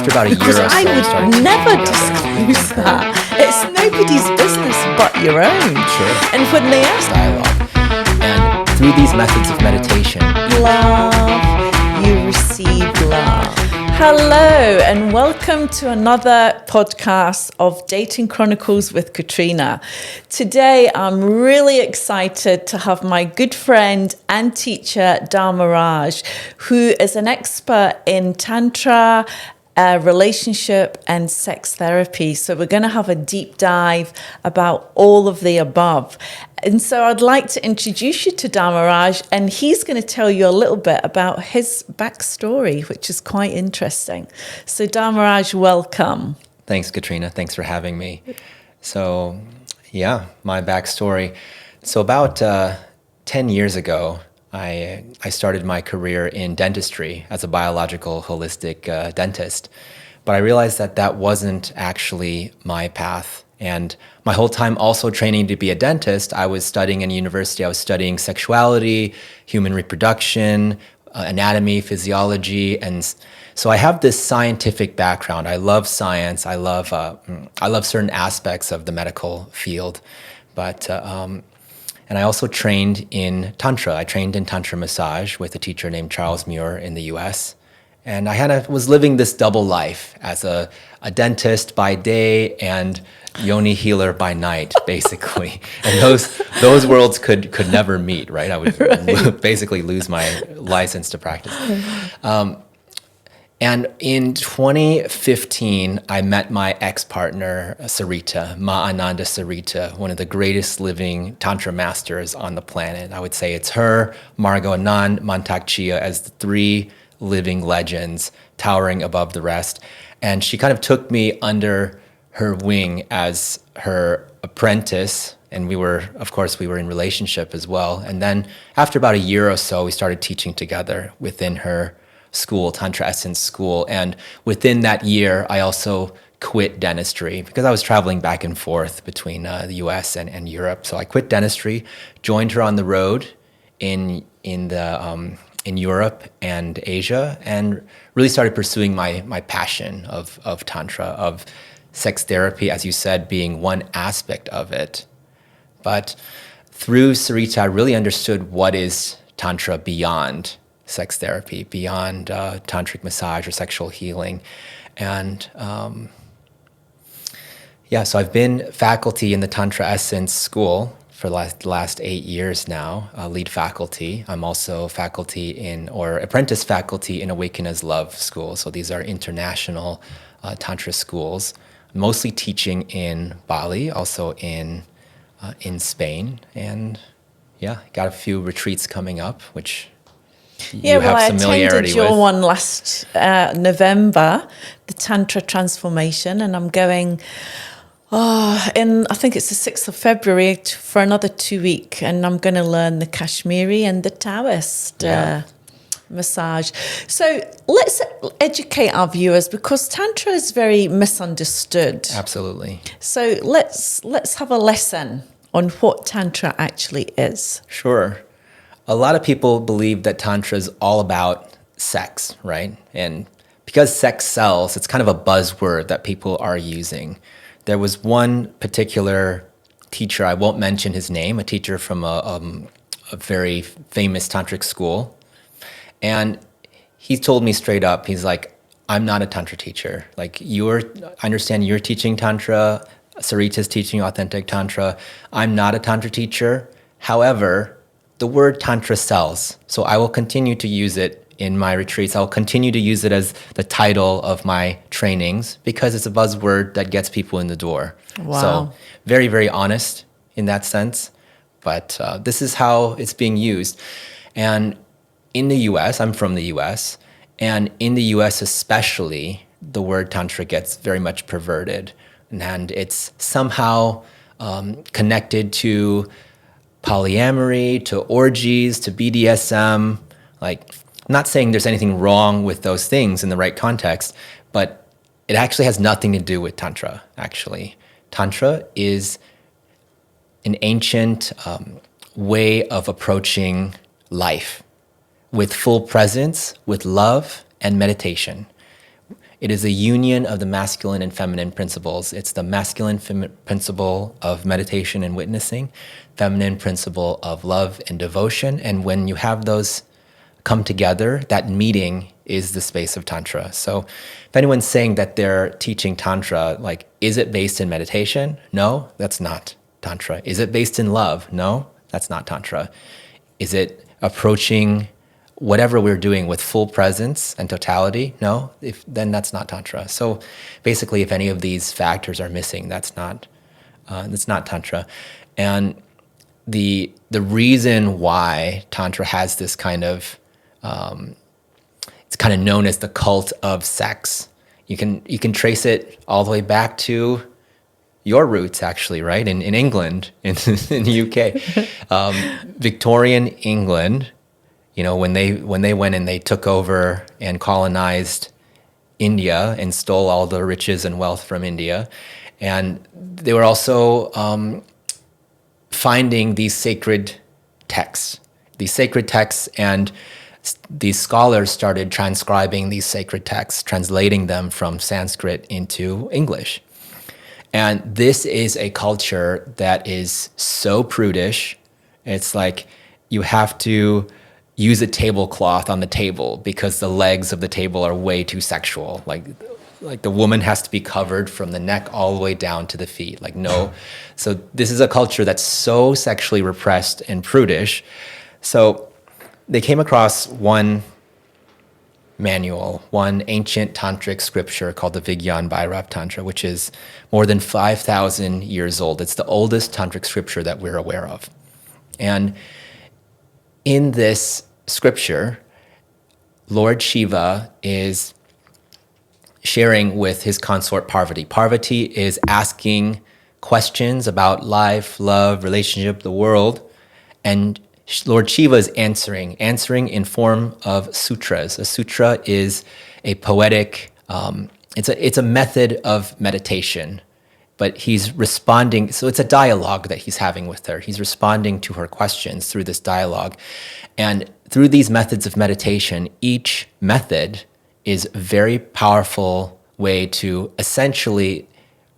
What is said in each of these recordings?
After about a year Because or so, I we started would teaching never together. disclose that. It's nobody's business but your own. Sure. And when they ask Dialogue. And through these methods of meditation, love, you receive love. Hello, and welcome to another podcast of Dating Chronicles with Katrina. Today, I'm really excited to have my good friend and teacher, Dharmaraj, who is an expert in tantra, relationship and sex therapy. So we're going to have a deep dive about all of the above. And so I'd like to introduce you to Dharmaraj, and he's going to tell you a little bit about his backstory, which is quite interesting. So Dharmaraj, welcome. thanks, Katrina. Thanks for having me. So, my backstory. So about 10 years ago, I started my career in dentistry as a biological holistic dentist. But I realized that wasn't actually my path. And my whole time also training to be a dentist, I was studying in university. I was studying sexuality, human reproduction, anatomy, physiology, and so I have this scientific background. I love science. I love certain aspects of the medical field, but and I also trained in tantra. I trained in tantra massage with a teacher named Charles Muir in the U.S. And I was living this double life as a dentist by day and yoni healer by night, basically. And those worlds could never meet, right? I would basically lose my license to practice. And in 2015, I met my ex-partner, Sarita, Ma Ananda Sarita, one of the greatest living Tantra masters on the planet. I would say it's her, Margot Anand, Mantak Chia as the three living legends towering above the rest. And she kind of took me under her wing as her apprentice. And we were in relationship as well. And then after about a year or so, we started teaching together within her school, Tantra Essence School. And within that year, I also quit dentistry because I was traveling back and forth between the US and Europe. So I quit dentistry, joined her on the road in Europe and Asia, and really started pursuing my passion of Tantra, of sex therapy, as you said, being one aspect of it. But through Sarita, I really understood what is Tantra beyond sex therapy, beyond tantric massage or sexual healing. And so I've been faculty in the Tantra Essence School for the last 8 years now, lead faculty. I'm also apprentice faculty in Awaken as Love School. So these are international Tantra schools, mostly teaching in Bali, also in Spain. And got a few retreats coming up, which you have familiarity I attended your with. one last November, the Tantra Transformation, and I'm going I think it's the 6th of February for another 2 weeks, and I'm going to learn the Kashmiri and the Taoist massage. So let's educate our viewers, because Tantra is very misunderstood. Absolutely. So let's have a lesson on what Tantra actually is. Sure. A lot of people believe that Tantra is all about sex, right? And because sex sells, it's kind of a buzzword that people are using. There was one particular teacher, I won't mention his name, a teacher from a very famous tantric school. And he told me straight up, he's like, I'm not a Tantra teacher. Like, I understand you're teaching Tantra, Sarita's teaching authentic Tantra. I'm not a Tantra teacher. However, the word Tantra sells. So I will continue to use it in my retreats. I'll continue to use it as the title of my trainings because it's a buzzword that gets people in the door. Wow. So very, very honest in that sense. But this is how it's being used. And in the US, I'm from the US, and in the US especially, the word Tantra gets very much perverted. And it's somehow connected to polyamory, to orgies, to BDSM. Like, I'm not saying there's anything wrong with those things in the right context, but it actually has nothing to do with Tantra, actually. Tantra is an ancient way of approaching life with full presence, with love and meditation. It is a union of the masculine and feminine principles. It's the masculine principle of meditation and witnessing, feminine principle of love and devotion. And when you have those come together, that meeting is the space of Tantra. So if anyone's saying that they're teaching Tantra, like, is it based in meditation? No, that's not Tantra. Is it based in love? No, that's not Tantra. Is it approaching whatever we're doing with full presence and totality? No, then that's not Tantra. So basically, if any of these factors are missing, that's not Tantra. And the reason why Tantra has this kind of it's kind of known as the cult of sex. You can trace it all the way back to your roots, actually, right? In England, in the UK, Victorian England. You know, when they went and they took over and colonized India and stole all the riches and wealth from India, and they were also finding these sacred texts, and these scholars started transcribing these sacred texts, translating them from Sanskrit into English. And this is a culture that is so prudish. It's like you have to use a tablecloth on the table because the legs of the table are way too sexual. Like the woman has to be covered from the neck all the way down to the feet. Like, no. So this is a culture that's so sexually repressed and prudish. So they came across one manual, one ancient tantric scripture called the Vigyan Bhairav Tantra, which is more than 5,000 years old. It's the oldest tantric scripture that we're aware of. And in this scripture, Lord Shiva is sharing with his consort Parvati. Parvati is asking questions about life, love, relationship, the world, and Lord Shiva is answering in form of sutras. A sutra is a poetic, it's a method of meditation, but he's responding. So it's a dialogue that he's having with her. He's responding to her questions through this dialogue. And through these methods of meditation, each method is a very powerful way to essentially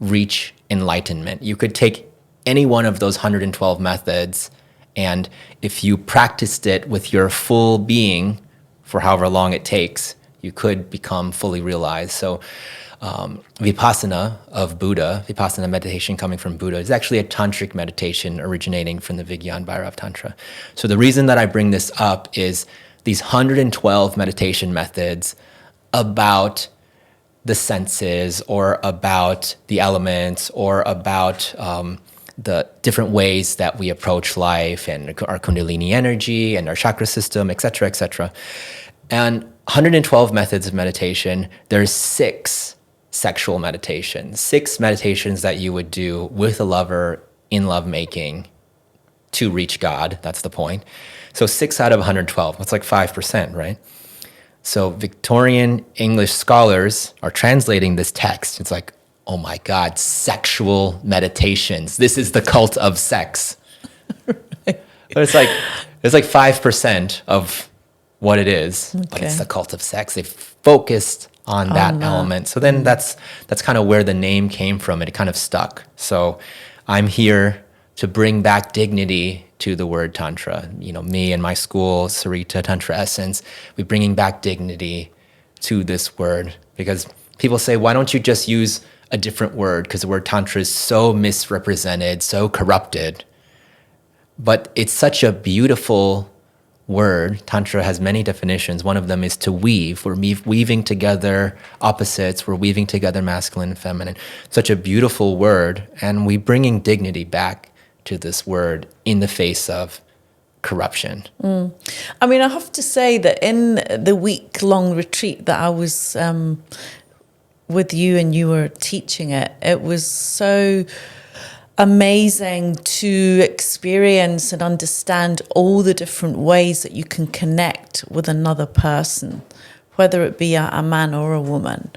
reach enlightenment. You could take any one of those 112 methods, and if you practiced it with your full being for however long it takes, you could become fully realized. So Vipassana of Buddha, Vipassana meditation coming from Buddha, is actually a tantric meditation originating from the Vigyan Bhairav Tantra. So the reason that I bring this up is these 112 meditation methods about the senses or about the elements or about the different ways that we approach life and our Kundalini energy and our chakra system, et cetera, et cetera. And 112 methods of meditation, there's 6 sexual meditations, 6 meditations that you would do with a lover in lovemaking to reach God. That's the point. So 6 out of 112, that's like 5%, right? So Victorian English scholars are translating this text. It's like, oh my God, sexual meditations. This is the cult of sex. Right. But it's like 5% of what it is, okay. But it's the cult of sex. They've focused on that element. So then that's kind of where the name came from. It kind of stuck. So I'm here to bring back dignity to the word Tantra. You know, me and my school, Sarita Tantra Essence, we're bringing back dignity to this word, because people say, why don't you just use a different word? Because the word Tantra is so misrepresented, so corrupted. But it's such a beautiful word. Tantra has many definitions. One of them is to weave. We're weaving together opposites. We're weaving together masculine and feminine. Such a beautiful word. And we're bringing dignity back to this word in the face of corruption. I mean, I have to say that in the week-long retreat that I was with you and you were teaching it, it was so amazing to experience and understand all the different ways that you can connect with another person, whether it be a man or a woman,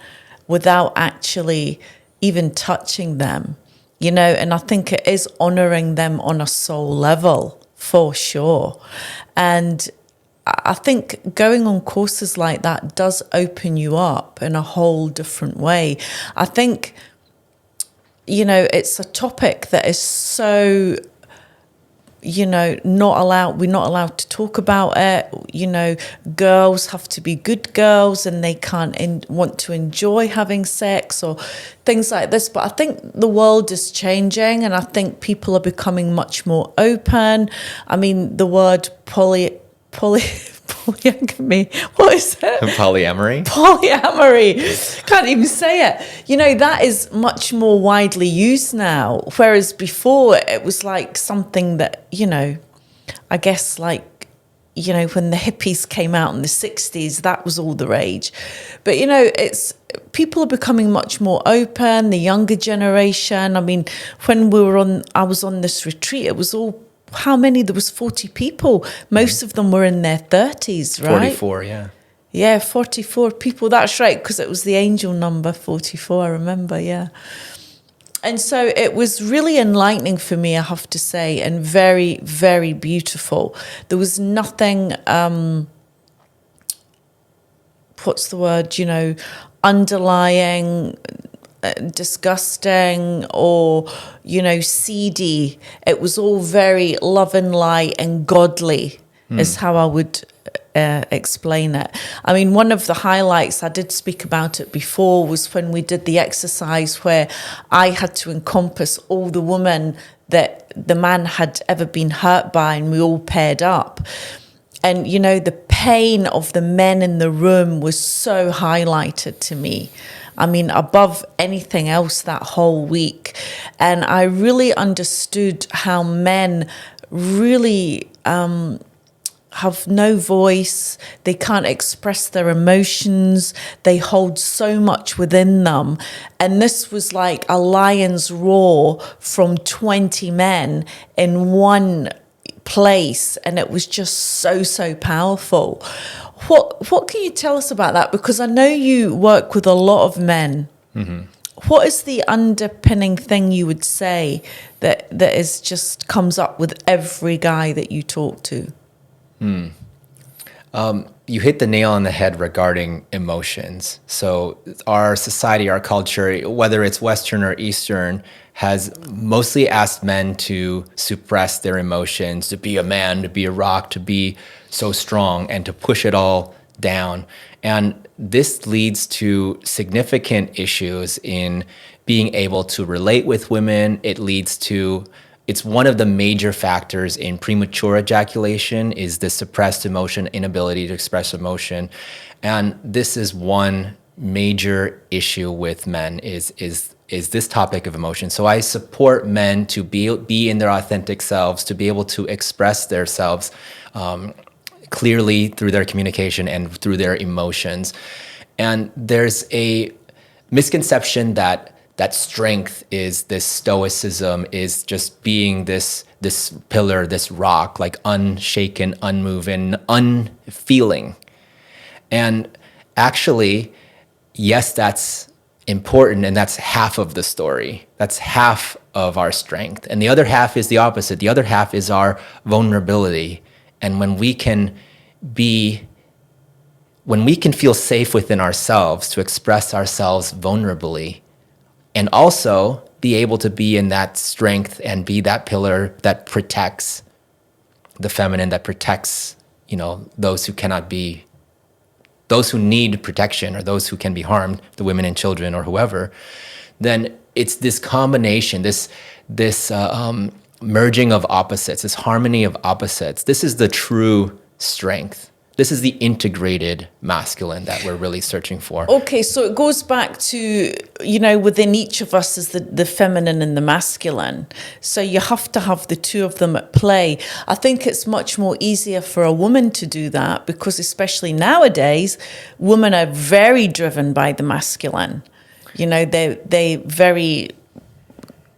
without actually even touching them, you know. And I think it is honoring them on a soul level, for sure. And I think going on courses like that does open you up in a whole different way. I think, it's a topic that is so, we're not allowed to talk about it. Girls have to be good girls and they can't want to enjoy having sex or things like this. But I think the world is changing, and I think people are becoming much more open. I mean, the word polygamy, what is it? Polyamory. Can't even say it. That is much more widely used now, whereas before it was like something that, I guess like, when the hippies came out in the 60s, that was all the rage. But, it's people are becoming much more open, the younger generation. I mean, when I was on this retreat, it was all, how many? There was 40 people. Most of them were in their 30s, right? 44, yeah. Yeah, 44 people. That's right, because it was the angel number 44, I remember, yeah. And so it was really enlightening for me, I have to say, and very, very beautiful. There was nothing, what's the word, underlying, disgusting or seedy. It was all very love and light and godly is how I would explain it. I mean, one of the highlights, I did speak about it before, was when we did the exercise where I had to encompass all the women that the man had ever been hurt by, and we all paired up. And the pain of the men in the room was so highlighted to me. I mean, above anything else that whole week. And I really understood how men really have no voice. They can't express their emotions. They hold so much within them. And this was like a lion's roar from 20 men in one place. And it was just so powerful. What can you tell us about that? Because I know you work with a lot of men. Mm-hmm. What is the underpinning thing you would say that is just comes up with every guy that you talk to? You hit the nail on the head regarding emotions. So our society, our culture, whether it's Western or Eastern, has mostly asked men to suppress their emotions, to be a man, to be a rock, to be so strong, and to push it all down. And this leads to significant issues in being able to relate with women. It's one of the major factors in premature ejaculation is the suppressed emotion, inability to express emotion. And this is one major issue with men is this topic of emotion. So I support men to be in their authentic selves, to be able to express themselves clearly through their communication and through their emotions. And there's a misconception that strength is this stoicism, is just being this pillar, this rock, like unshaken, unmoving, unfeeling. And actually, yes, that's important, and that's half of the story. That's half of our strength. And the other half is the opposite. The other half is our vulnerability. And when we can feel safe within ourselves to express ourselves vulnerably, and also be able to be in that strength and be that pillar that protects the feminine, that protects, those who need protection or those who can be harmed, the women and children or whoever, then it's this combination, this merging of opposites, this harmony of opposites. This is the true strength. This is the integrated masculine that we're really searching for. Okay, so it goes back to, within each of us is the feminine and the masculine. So you have to have the two of them at play. I think it's much more easier for a woman to do that because especially nowadays, women are very driven by the masculine. They very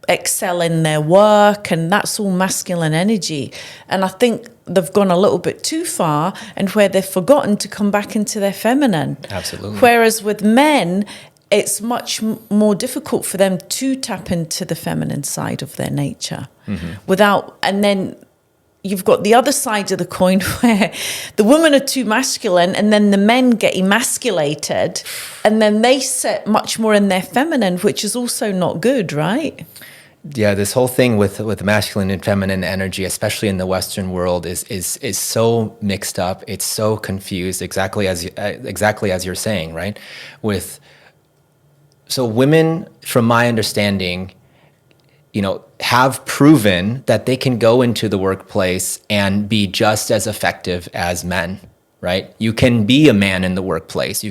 excel in their work, and that's all masculine energy. And I think they've gone a little bit too far, and where they've forgotten to come back into their feminine. Absolutely. Whereas with men, it's much more difficult for them to tap into the feminine side of their nature you've got the other side of the coin where the women are too masculine and then the men get emasculated and then they sit much more in their feminine, which is also not good, right? Yeah, this whole thing with masculine and feminine energy, especially in the Western world, is so mixed up. It's so confused, exactly as you're saying, right? So women, from my understanding, have proven that they can go into the workplace and be just as effective as men, right? You can be a man in the workplace.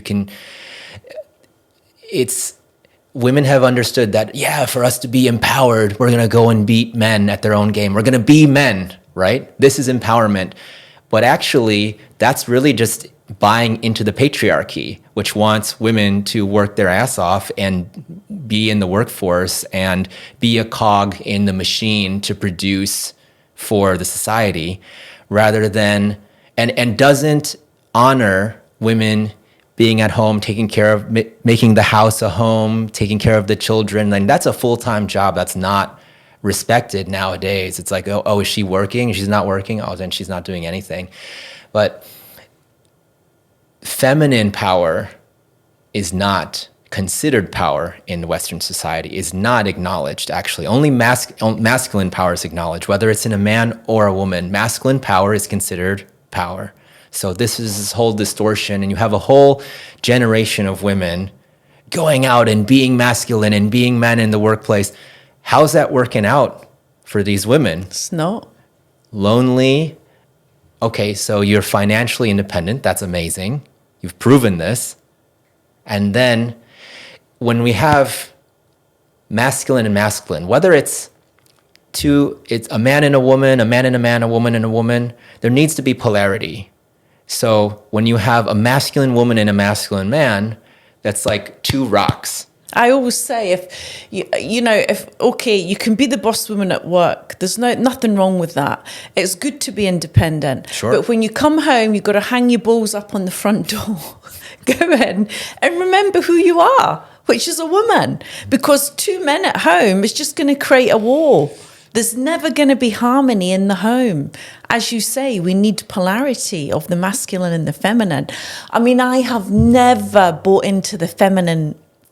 Women have understood that, for us to be empowered, we're going to go and beat men at their own game. We're going to be men, right? This is empowerment. But actually, that's really just buying into the patriarchy, which wants women to work their ass off and be in the workforce and be a cog in the machine to produce for the society, rather than, and doesn't honor women being at home, taking care of, making the house a home, taking care of the children. And that's a full-time job that's not respected nowadays. It's like, oh, is she working? She's not working? Oh, then she's not doing anything. But feminine power is not considered power in Western society, is not acknowledged, actually. Only masculine power is acknowledged, whether it's in a man or a woman. Masculine power is considered power. So this is this whole distortion, and you have a whole generation of women going out and being masculine and being men in the workplace. How's that working out for these women? It's not. Lonely. Okay, so you're financially independent. That's amazing. You've proven this. And then when we have masculine and masculine, whether it's a man and a woman, a man and a man, a woman and a woman, there needs to be polarity. So when you have a masculine woman and a masculine man, that's like two rocks. I always say, if you can be the boss woman at work. There's nothing wrong with that. It's good to be independent. Sure. But when you come home, you've got to hang your balls up on the front door, go in and remember who you are, which is a woman. Because two men at home is just going to create a war. There's never going to be harmony in the home. As you say, we need polarity of the masculine and the feminine. I mean, I have never bought into the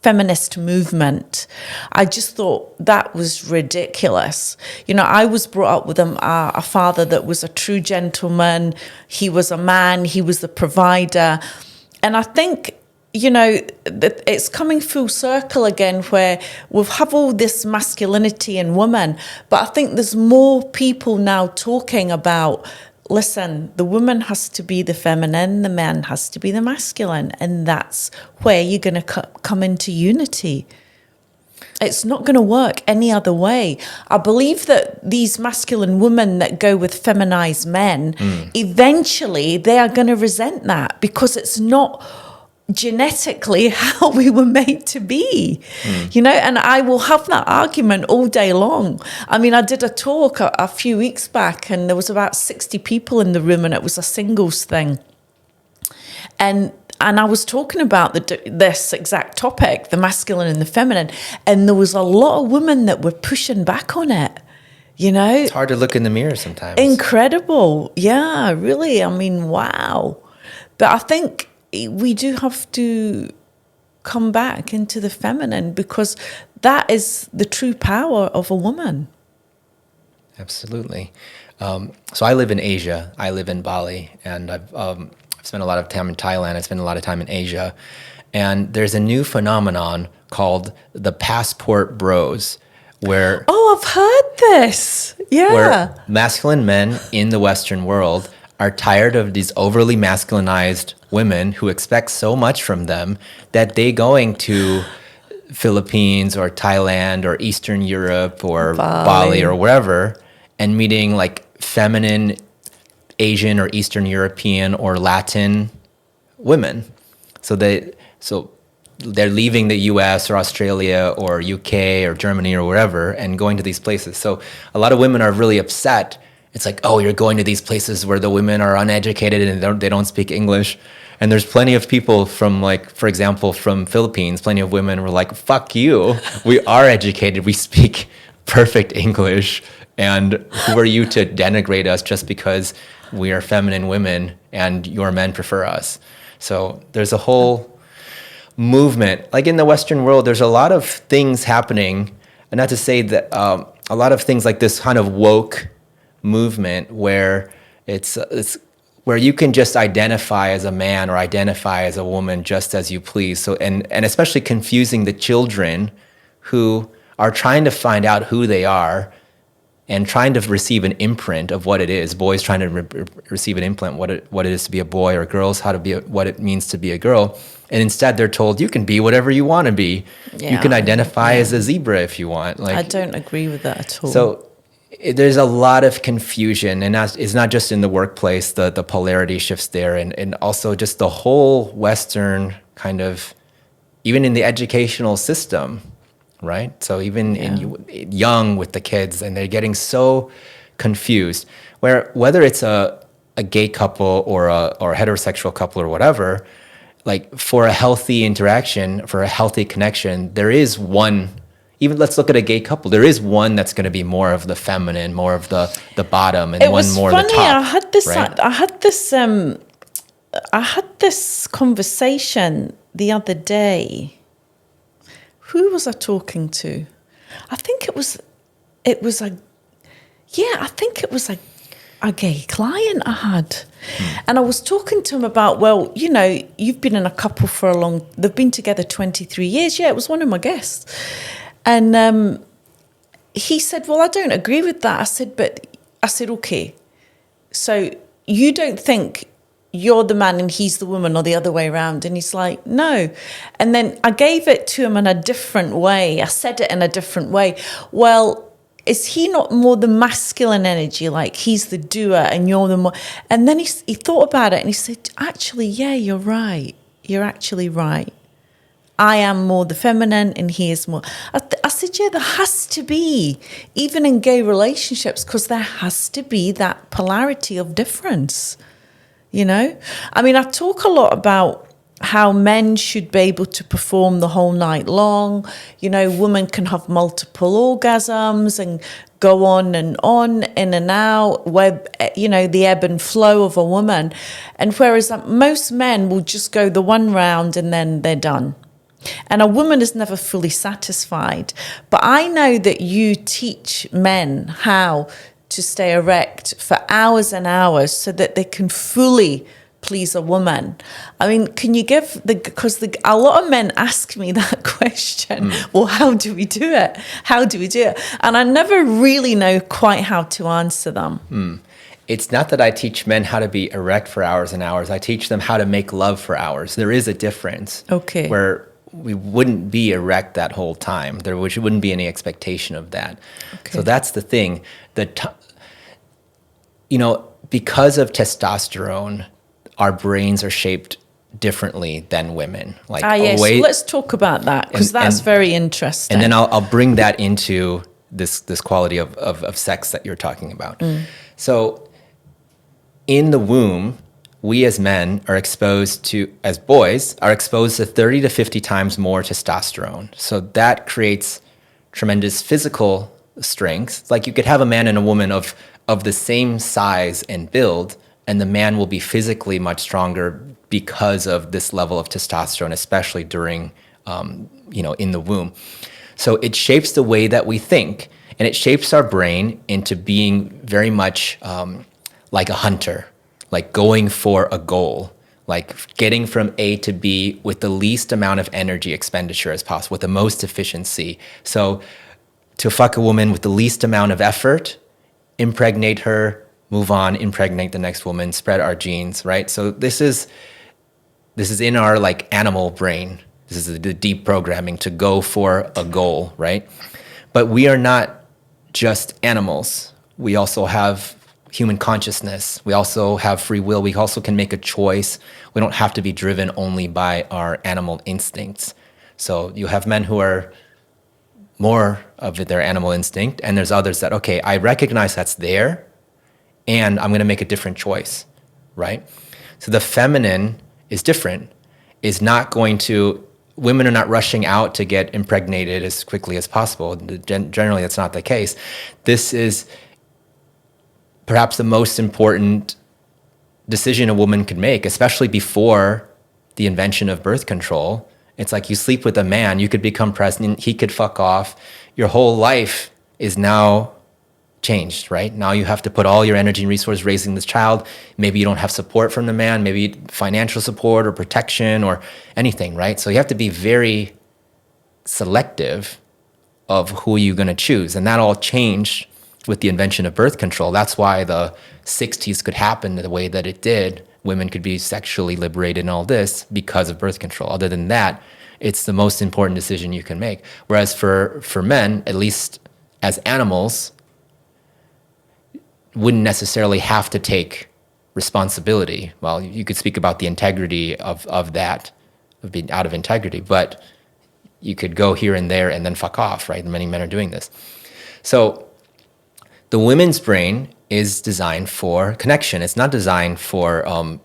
feminist movement. I just thought that was ridiculous. I was brought up with a father that was a true gentleman. He was a man. He was the provider. And I think, it's coming full circle again, where we'll have all this masculinity in women. But I think there's more people now talking about, listen, the woman has to be the feminine, the man has to be the masculine. And that's where you're going to come into unity. It's not going to work any other way. I believe that these masculine women that go with feminized men, eventually they are going to resent that, because it's not genetically how we were made to be, and I will have that argument all day long. I mean, I did a talk a few weeks back, and there was about 60 people in the room, and it was a singles thing. And I was talking about this exact topic, the masculine and the feminine, and there was a lot of women that were pushing back on it. It's hard to look in the mirror sometimes. Incredible. Yeah, really. I mean, wow. But I think we do have to come back into the feminine, because that is the true power of a woman. Absolutely. So I live in Asia. I live in Bali, and I've spent a lot of time in Thailand. I spent a lot of time in Asia. And there's a new phenomenon called the passport bros, where... Oh, I've heard this. Yeah. Where masculine men in the Western world are tired of these overly masculinized women who expect so much from them that they going to Philippines or Thailand or Eastern Europe or Bali or wherever and meeting like feminine Asian or Eastern European or Latin women. So they're leaving the US or Australia or UK or Germany or wherever and going to these places. So a lot of women are really upset. It's like, oh, you're going to these places where the women are uneducated and they don't speak English. And there's plenty of people from, like, for example, from Philippines, plenty of women were like, fuck you. We are educated. We speak perfect English. And who are you to denigrate us just because we are feminine women and your men prefer us? So there's a whole movement. Like in the Western world, there's a lot of things happening, and not to say that a lot of things like this kind of woke movement where it's where you can just identify as a man or identify as a woman just as you please. So and especially confusing the children who are trying to find out who they are and trying to receive an imprint of what it is. Boys trying to receive an imprint what it is to be a boy, or girls what it means to be a girl. And instead they're told you can be whatever you want to be. Yeah, you can identify as a zebra if you want. Like, I don't agree with that at all. So there's a lot of confusion, and it's not just in the workplace, the polarity shifts there, and also just the whole Western kind of, even in the educational system, right? So even in young with the kids, and they're getting so confused, whether it's a gay couple or a heterosexual couple or whatever, like for a healthy interaction, for a healthy connection, there is one. Even let's look at a gay couple. There is one that's going to be more of the feminine, more of the bottom, and one more of the top. I had this. Right? I had this conversation the other day. Who was I talking to? I think it was a gay client I had. And I was talking to him about, well, you've been in a couple they've been together 23 years. Yeah, it was one of my guests. And he said, well, I don't agree with that. I said, okay, so you don't think you're the man and he's the woman, or the other way around? And he's like, no. And then I gave it to him in a different way. I said it in a different way. Well, is he not more the masculine energy? Like he's the doer and you're the more. And then he thought about it and he said, actually, yeah, you're right. You're actually right. I am more the feminine and he is more. I said, yeah, there has to be, even in gay relationships, because there has to be that polarity of difference. I mean, I talk a lot about how men should be able to perform the whole night long. Women can have multiple orgasms and go on, in and out, the ebb and flow of a woman. And whereas most men will just go the one round and then they're done. And a woman is never fully satisfied. But I know that you teach men how to stay erect for hours and hours so that they can fully please a woman. I mean, can you give because a lot of men ask me that question. Well, how do we do it? How do we do it? And I never really know quite how to answer them. It's not that I teach men how to be erect for hours and hours. I teach them how to make love for hours. There is a difference. Okay. Where we wouldn't be erect that whole time. There wouldn't be any expectation of that. Okay. So that's the thing. Because of testosterone, our brains are shaped differently than women. Yes. So let's talk about that, because that's very interesting. And then I'll bring that into this quality of sex that you're talking about. So in the womb, we as men as boys, are exposed to 30 to 50 times more testosterone. So that creates tremendous physical strength. It's like you could have a man and a woman of the same size and build, and the man will be physically much stronger because of this level of testosterone, especially during, in the womb. So it shapes the way that we think, and it shapes our brain into being very much like a hunter, like going for a goal, like getting from A to B with the least amount of energy expenditure as possible, with the most efficiency. So to fuck a woman with the least amount of effort, impregnate her, move on, impregnate the next woman, spread our genes, right? So this is in our like animal brain. This is the deep programming to go for a goal, right? But we are not just animals. We also have human consciousness. We also have free will. We also can make a choice. We don't have to be driven only by our animal instincts. So you have men who are more of their animal instinct, and there's others that, okay, I recognize that's there, and I'm going to make a different choice, right? So the feminine is different. Women are not rushing out to get impregnated as quickly as possible. Generally, that's not the case. This is perhaps the most important decision a woman could make, especially before the invention of birth control. It's like you sleep with a man, you could become pregnant, he could fuck off. Your whole life is now changed, right? Now you have to put all your energy and resources raising this child. Maybe you don't have support from the man, maybe financial support or protection or anything, right? So you have to be very selective of who you're going to choose. And that all changed with the invention of birth control. That's why the 60s could happen the way that it did. Women could be sexually liberated and all this because of birth control. Other than that, it's the most important decision you can make. Whereas for men, at least as animals, wouldn't necessarily have to take responsibility. Well, you could speak about the integrity of that, of being out of integrity, but you could go here and there and then fuck off, right? Many men are doing this. So the women's brain is designed for connection. It's not designed for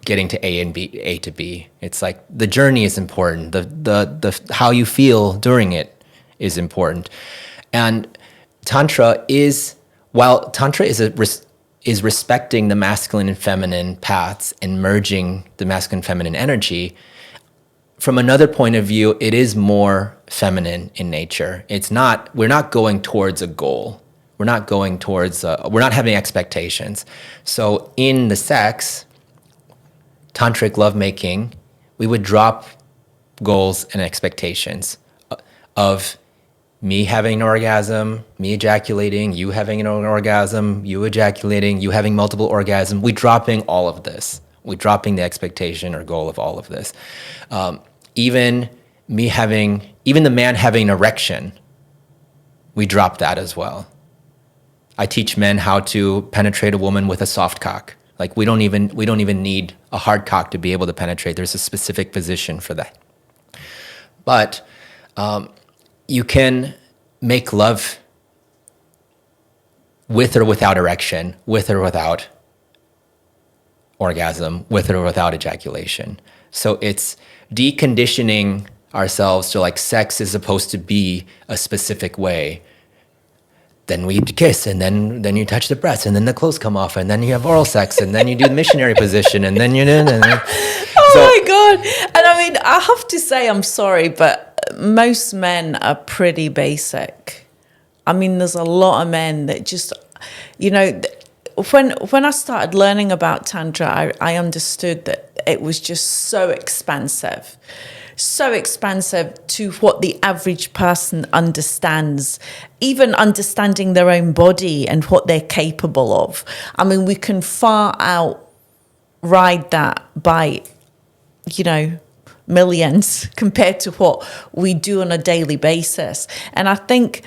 getting to A to B. It's like the journey is important. The how you feel during it is important. And Tantra is, while Tantra is respecting the masculine and feminine paths and merging the masculine and feminine energy, from another point of view, it is more feminine in nature. We're not going towards a goal. We're not going towards, we're not having expectations. So in the sex, tantric lovemaking, we would drop goals and expectations of me having an orgasm, me ejaculating, you having an orgasm, you ejaculating, you having multiple orgasms. We're dropping all of this. We're dropping the expectation or goal of all of this. Even the man having an erection, we drop that as well. I teach men how to penetrate a woman with a soft cock. Like we don't even need a hard cock to be able to penetrate. There's a specific position for that. But you can make love with or without erection, with or without orgasm, with or without ejaculation. So it's deconditioning ourselves to like sex is supposed to be a specific way. Then we kiss, and then you touch the breasts, and then the clothes come off, and then you have oral sex, and then you do the missionary position, and then you're in. Oh my God. And I mean, I have to say, I'm sorry, but most men are pretty basic. I mean, there's a lot of men that just, when I started learning about Tantra, I understood that it was just so expansive to what the average person understands, even understanding their own body and what they're capable of. I mean, we can far outride that by, millions compared to what we do on a daily basis. And I think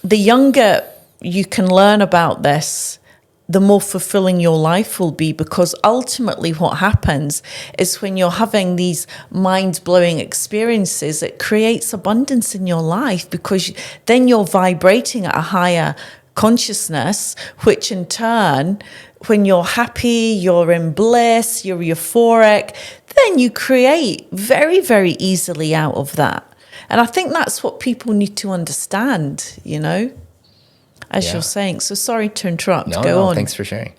the younger you can learn about this, the more fulfilling your life will be, because ultimately what happens is when you're having these mind-blowing experiences, it creates abundance in your life, because then you're vibrating at a higher consciousness, which in turn, when you're happy, you're in bliss, you're euphoric, then you create very, very easily out of that. And I think that's what people need to understand, as you're saying. So sorry to interrupt. Go on. Thanks for sharing.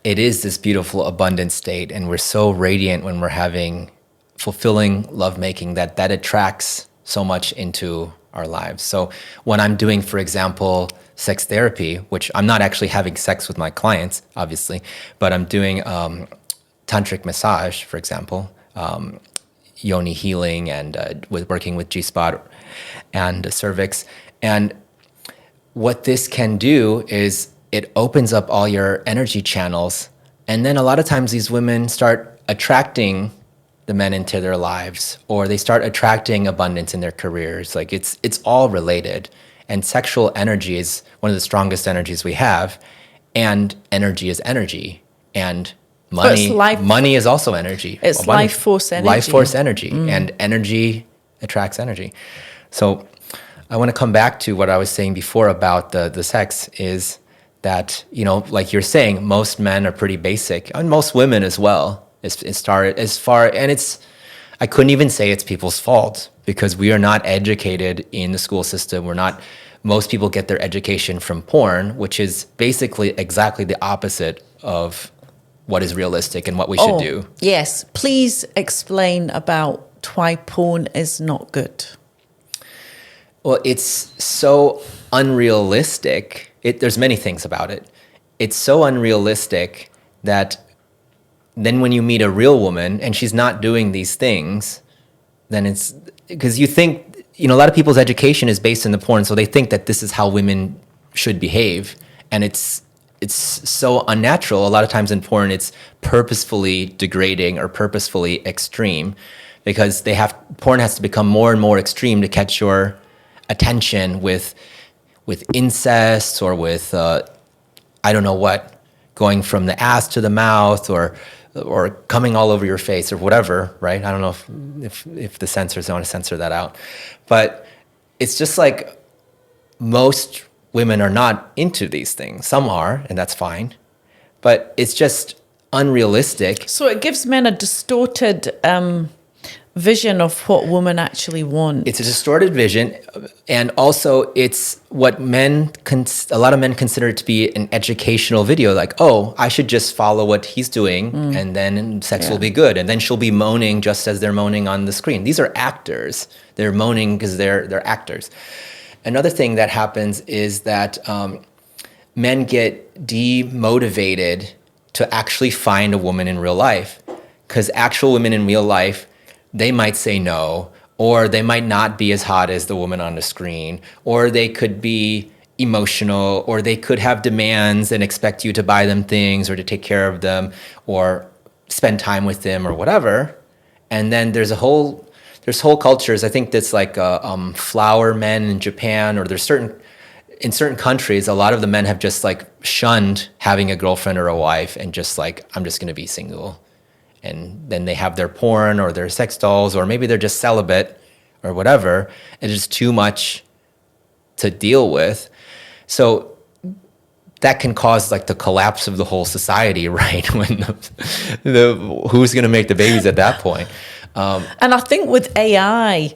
It is this beautiful, abundant state, and we're so radiant when we're having fulfilling lovemaking that attracts so much into our lives. So when I'm doing, for example, sex therapy, which I'm not actually having sex with my clients, obviously, but I'm doing tantric massage, for example, yoni healing, and working with G-spot and cervix. And what this can do is it opens up all your energy channels. And then a lot of times these women start attracting the men into their lives, or they start attracting abundance in their careers. Like it's all related. And sexual energy is one of the strongest energies we have. And energy is energy. And money is also energy. It's life force energy. Life force energy. And energy attracts energy. So I want to come back to what I was saying before about the sex, is that, like you're saying, most men are pretty basic, and most women as well. I couldn't even say it's people's fault, because we are not educated in the school system. most people get their education from porn, which is basically exactly the opposite of what is realistic and what we should do. Yes. Please explain about why porn is not good. Well, it's so unrealistic. There's many things about it. It's so unrealistic that then when you meet a real woman and she's not doing these things, then it's because you think, a lot of people's education is based in the porn, so they think that this is how women should behave. And it's so unnatural. A lot of times in porn, it's purposefully degrading or purposefully extreme because porn has to become more and more extreme to catch your attention with incest or with I don't know what, going from the ass to the mouth or coming all over your face or whatever, right? I don't know if the censors want to censor that out. But it's just like most women are not into these things. Some are, and that's fine. But it's just unrealistic. So it gives men a distorted vision of what women actually want. It's a distorted vision, and also it's what a lot of men consider it to be an educational video. Like, oh, I should just follow what he's doing, and then sex will be good. And then she'll be moaning just as they're moaning on the screen. These are actors. They're moaning because they're actors. Another thing that happens is that men get demotivated to actually find a woman in real life, because actual women in real life, they might say no, or they might not be as hot as the woman on the screen, or they could be emotional, or they could have demands and expect you to buy them things or to take care of them or spend time with them or whatever. And then there's whole cultures. I think that's like flower men in Japan, or in certain countries, a lot of the men have just like shunned having a girlfriend or a wife and just like, I'm just going to be single. And then they have their porn or their sex dolls, or maybe they're just celibate or whatever. It's just too much to deal with. So that can cause like the collapse of the whole society, right? When who's going to make the babies at that point? And I think with AI,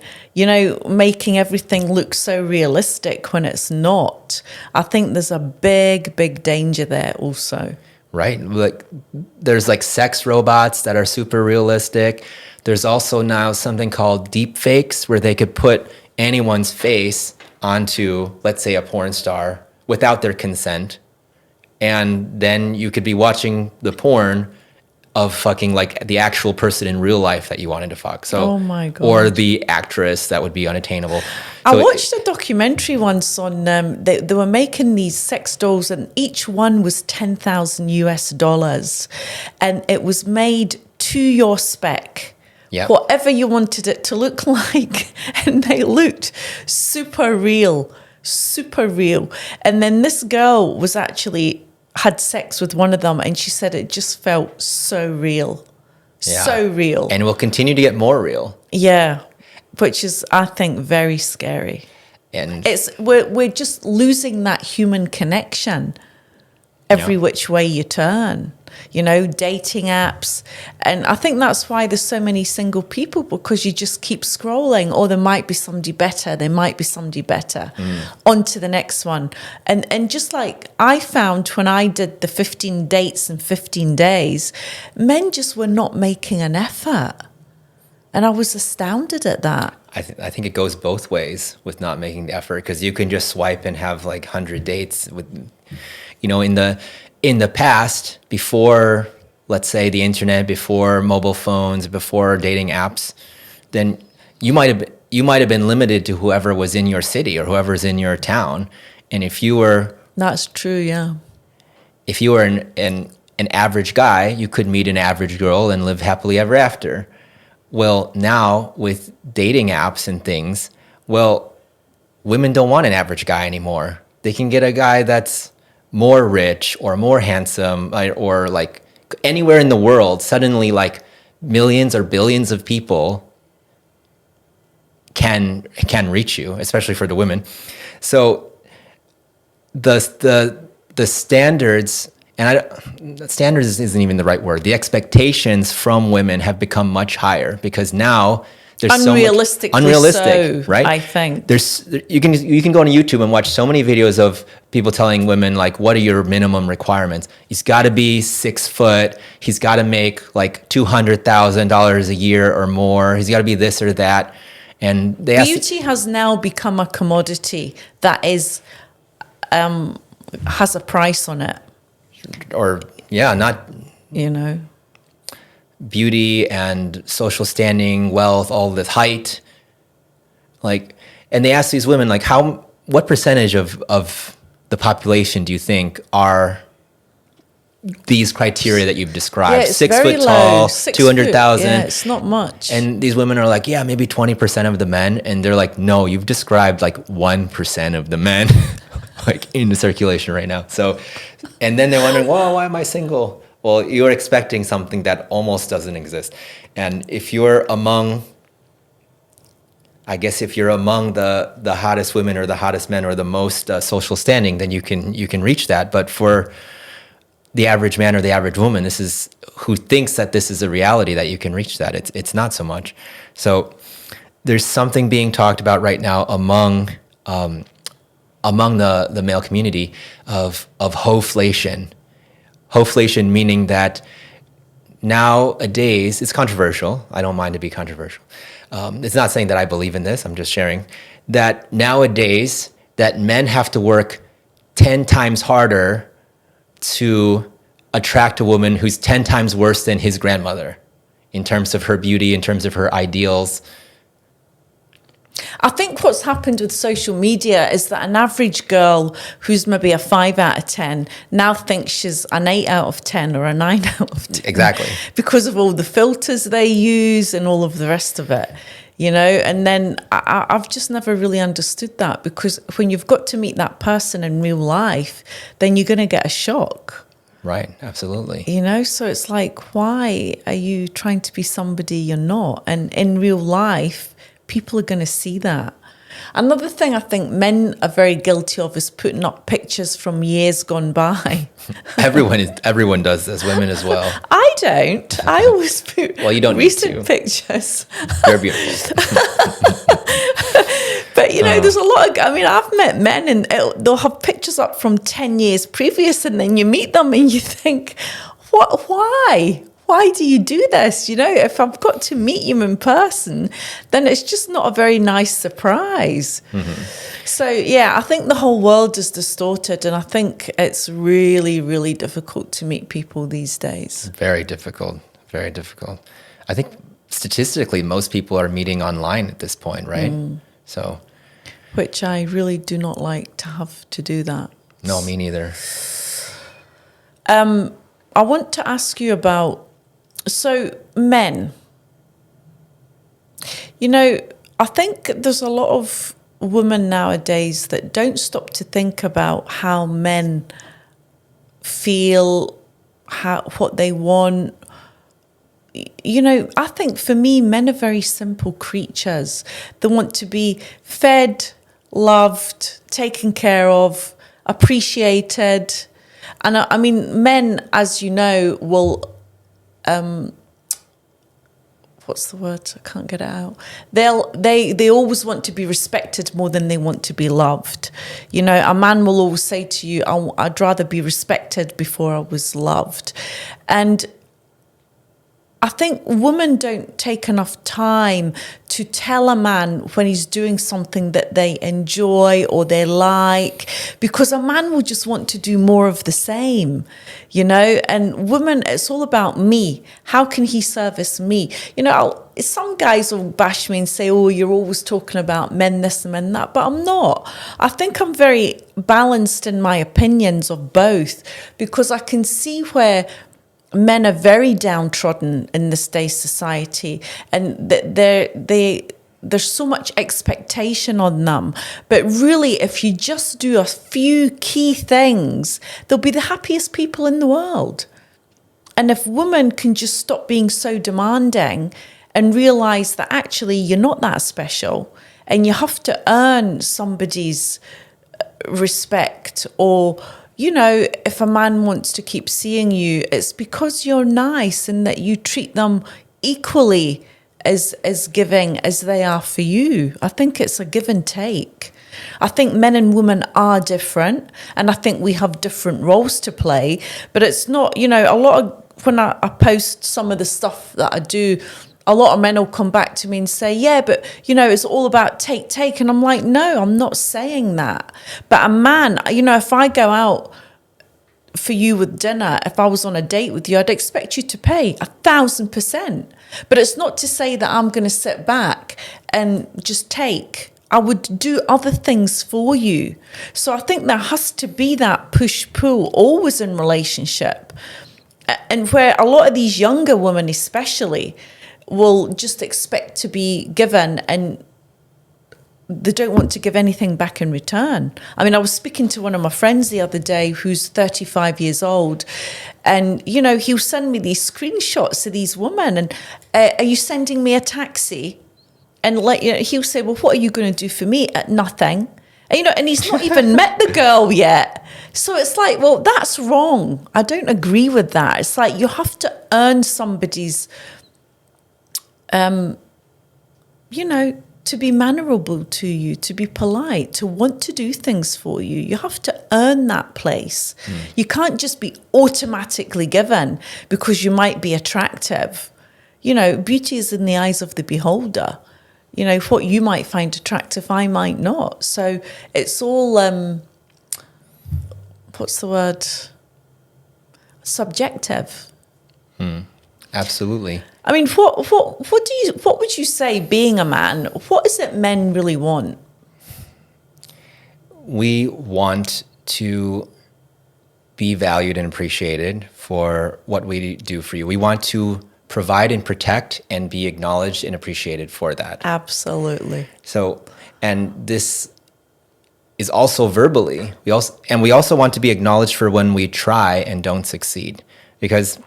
making everything look so realistic when it's not, I think there's a big, big danger there also. Right? Like there's like sex robots that are super realistic. There's also now something called deep fakes where they could put anyone's face onto, let's say, a porn star without their consent. And then you could be watching the porn of fucking like the actual person in real life that you wanted to fuck. So, oh my God. Or the actress that would be unattainable. I watched a documentary once on, they were making these sex dolls and each one was $10,000 and it was made to your spec. Yep. Whatever you wanted it to look like. And they looked super real. And then this girl had sex with one of them and she said it just felt so real. Yeah. So real. And will continue to get more real. Yeah. Which is, I think, very scary. And we're just losing that human connection every which way you turn. Dating apps. And I think that's why there's so many single people, because you just keep scrolling. Or there might be somebody better. On to the next one. And just like I found when I did the 15 dates in 15 days, men just were not making an effort. And I was astounded at that. I think it goes both ways with not making the effort, because you can just swipe and have like 100 dates with, in the past, before, let's say, the internet, before mobile phones, before dating apps, then you might have been limited to whoever was in your city or whoever's in your town. And if you were... That's true, yeah. If you were an average guy, you could meet an average girl and live happily ever after. Well, now with dating apps and things, women don't want an average guy anymore. They can get a guy that's more rich or more handsome, or like anywhere in the world. Suddenly, like millions or billions of people can reach you, especially for the women. So the standards, and standards isn't even the right word. The expectations from women have become much higher, because now There's unrealistic, right? I think. You can go on YouTube and watch so many videos of people telling women, like, what are your minimum requirements? He's got to be 6 foot. He's got to make like $200,000 a year or more. He's got to be this or that. And beauty has now become a commodity that is has a price on it. Or not. Beauty and social standing, wealth, all this, height. Like, and they ask these women, like, what percentage of the population do you think are these criteria that you've described? Yeah, it's 6 very foot tall, low. 6 200,000. Yeah, it's not much. And these women are like, yeah, maybe 20% of the men. And they're like, no, you've described like 1% of the men like in the circulation right now. So, and then they're wondering, well, why am I single? Well, you're expecting something that almost doesn't exist. And if you're among the hottest women or the hottest men or the most social standing, then you can reach that. But for the average man or the average woman, this is who thinks that this is a reality, that you can reach that. It's not so much. So there's something being talked about right now among the male community of hoflation. Hoflation meaning that nowadays, it's controversial. I don't mind to be controversial. It's not saying that I believe in this. I'm just sharing that nowadays that men have to work 10 times harder to attract a woman who's 10 times worse than his grandmother in terms of her beauty, in terms of her ideals. I think what's happened with social media is that an average girl who's maybe a 5 out of 10 now thinks she's an 8 out of 10 or a 9 out of 10. Exactly. Because of all the filters they use and all of the rest of it, and then I've just never really understood that, because when you've got to meet that person in real life, then you're going to get a shock. Right, absolutely. So it's like, why are you trying to be somebody you're not? And in real life, people are going to see that. Another thing I think men are very guilty of is putting up pictures from years gone by. Everyone does this, women as well. I don't. I always put you don't recent need to. Pictures. They're beautiful. But, there's a lot of, I've met men and they'll have pictures up from 10 years previous, and then you meet them and you think, why? Why do you do this? If I've got to meet you in person, then it's just not a very nice surprise. Mm-hmm. So, I think the whole world is distorted, and I think it's really, really difficult to meet people these days. Very difficult, very difficult. I think statistically, most people are meeting online at this point, right? So, which I really do not like to have to do that. No, me neither. I want to ask you about, so men, I think there's a lot of women nowadays that don't stop to think about how men feel, what they want. I think for me, men are very simple creatures. They want to be fed, loved, taken care of, appreciated. And men, as you know, will, what's the word? I can't get it out. They always want to be respected more than they want to be loved. A man will always say to you, I'd rather be respected before I was loved. And I think women don't take enough time to tell a man when he's doing something that they enjoy or they like, because a man will just want to do more of the same, and women, it's all about me. How can he service me? Some guys will bash me and say, oh, you're always talking about men this and men that, but I'm not. I think I'm very balanced in my opinions of both, because I can see where men are very downtrodden in this day's society, and there's so much expectation on them. But really, if you just do a few key things, they'll be the happiest people in the world. And if women can just stop being so demanding and realize that actually you're not that special, and you have to earn somebody's respect, or if a man wants to keep seeing you, it's because you're nice and that you treat them equally as giving as they are for you. I think it's a give and take. I think men and women are different, and I think we have different roles to play. But it's not, a lot of when I post some of the stuff that I do, a lot of men will come back to me and say, yeah, but, it's all about take. And I'm like, no, I'm not saying that. But a man, if I go out for you with dinner, if I was on a date with you, I'd expect you to pay 1,000%. But it's not to say that I'm going to sit back and just take. I would do other things for you. So I think there has to be that push-pull always in relationship. And where a lot of these younger women especially will just expect to be given, and they don't want to give anything back in return. I mean, I was speaking to one of my friends the other day who's 35 years old, and, he'll send me these screenshots of these women, and are you sending me a taxi? And he'll say, well, what are you going to do for me? Nothing. And he's not even met the girl yet. So it's like, well, that's wrong. I don't agree with that. It's like you have to earn somebody's, to be mannerable to you, to be polite, to want to do things for you. You have to earn that place. You can't just be automatically given because you might be attractive. Beauty is in the eyes of the beholder. What you might find attractive, I might not. So it's all, what's the word? Subjective. Absolutely. I mean, what would you say, being a man, what is it men really want? We want to be valued and appreciated for what we do for you. We want to provide and protect and be acknowledged and appreciated for that. Absolutely. So, and this is also verbally. We also want to be acknowledged for when we try and don't succeed. Because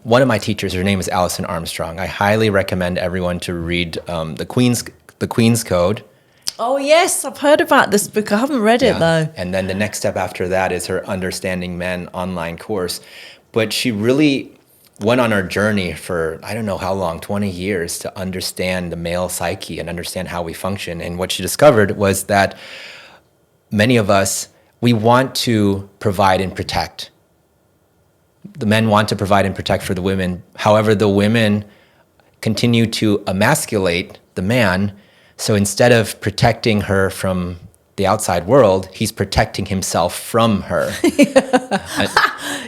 one of my teachers, her name is Alison Armstrong. I highly recommend everyone to read the Queen's Code. Oh yes, I've heard about this book. I haven't read it though. And then the next step after that is her Understanding Men online course. But she really went on our journey for, I don't know how long, 20 years, to understand the male psyche and understand how we function. And what she discovered was that many of us, we want to provide and protect. The men want to provide and protect for the women. However, the women continue to emasculate the man. So instead of protecting her from the outside world, he's protecting himself from her.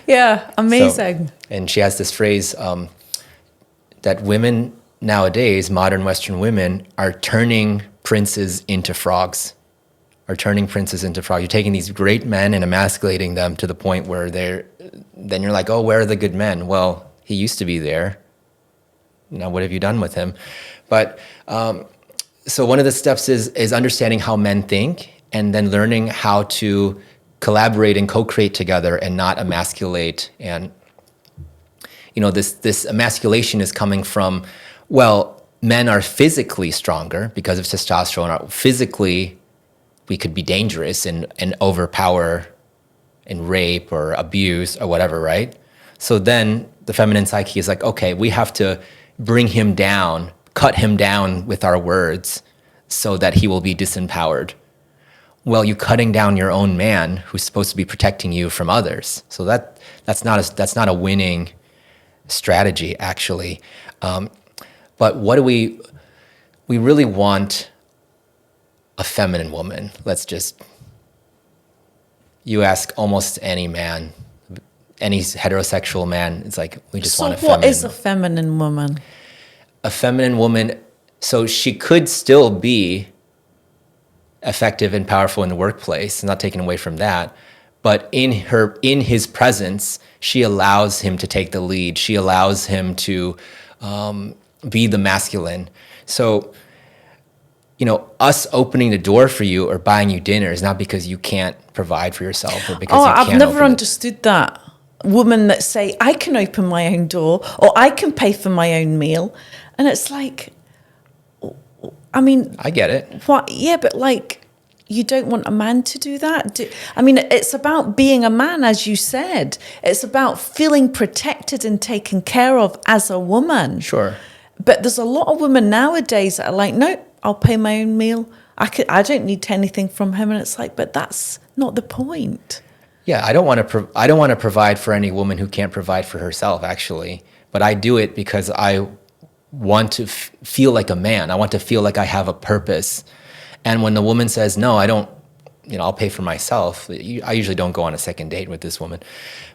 Yeah, amazing. And she has this phrase that women nowadays, modern Western women, are turning princes into frogs. You're taking these great men and emasculating them to the point where then you're like, oh, where are the good men? Well, he used to be there. Now what have you done with him? But so one of the steps is understanding how men think, and then learning how to collaborate and co-create together and not emasculate. And this emasculation is coming from, well, men are physically stronger because of testosterone. Physically, we could be dangerous and overpower and rape or abuse or whatever, right? So then the feminine psyche is like, okay, we have to bring him down, cut him down with our words so that he will be disempowered. Well, you're cutting down your own man who's supposed to be protecting you from others. So that's not a winning strategy, actually. But what do we really want a feminine woman? You ask almost any man, any heterosexual man, it's like, we just want a feminine. So what is a feminine woman? A feminine woman, so she could still be effective and powerful in the workplace, not taken away from that. But in his presence, she allows him to take the lead. She allows him to be the masculine. So, us opening the door for you or buying you dinner is not because you can't provide for yourself or because you can't. I've never understood that. Women that say, I can open my own door or I can pay for my own meal. And it's like, I mean, I get it. What? Yeah, but you don't want a man to do that? It's about being a man, as you said. It's about feeling protected and taken care of as a woman. Sure. But there's a lot of women nowadays that are like, no, I'll pay my own meal. I don't need anything from him. And it's like, but that's not the point. Yeah, I don't want to provide for any woman who can't provide for herself, actually. But I do it because I want to feel like a man. I want to feel like I have a purpose. And when the woman says, no, I don't, I'll pay for myself, I usually don't go on a second date with this woman.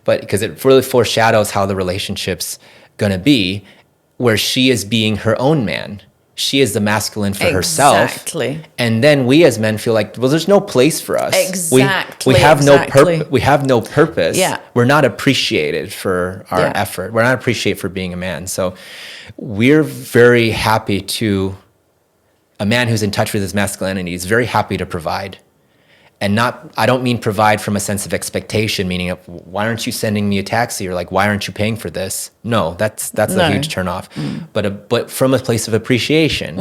But because it really foreshadows how the relationship's going to be, where she is being her own man. She is the masculine for herself. Exactly. And then we as men feel like, well, there's no place for us. Exactly. We have no purpose. Yeah. We're not appreciated for our effort. We're not appreciated for being a man. So we're very happy a man who's in touch with his masculinity is very happy to provide. And I don't mean provide from a sense of expectation, meaning why aren't you sending me a taxi, or like, why aren't you paying for this? No, that's a huge turnoff. But from a place of appreciation,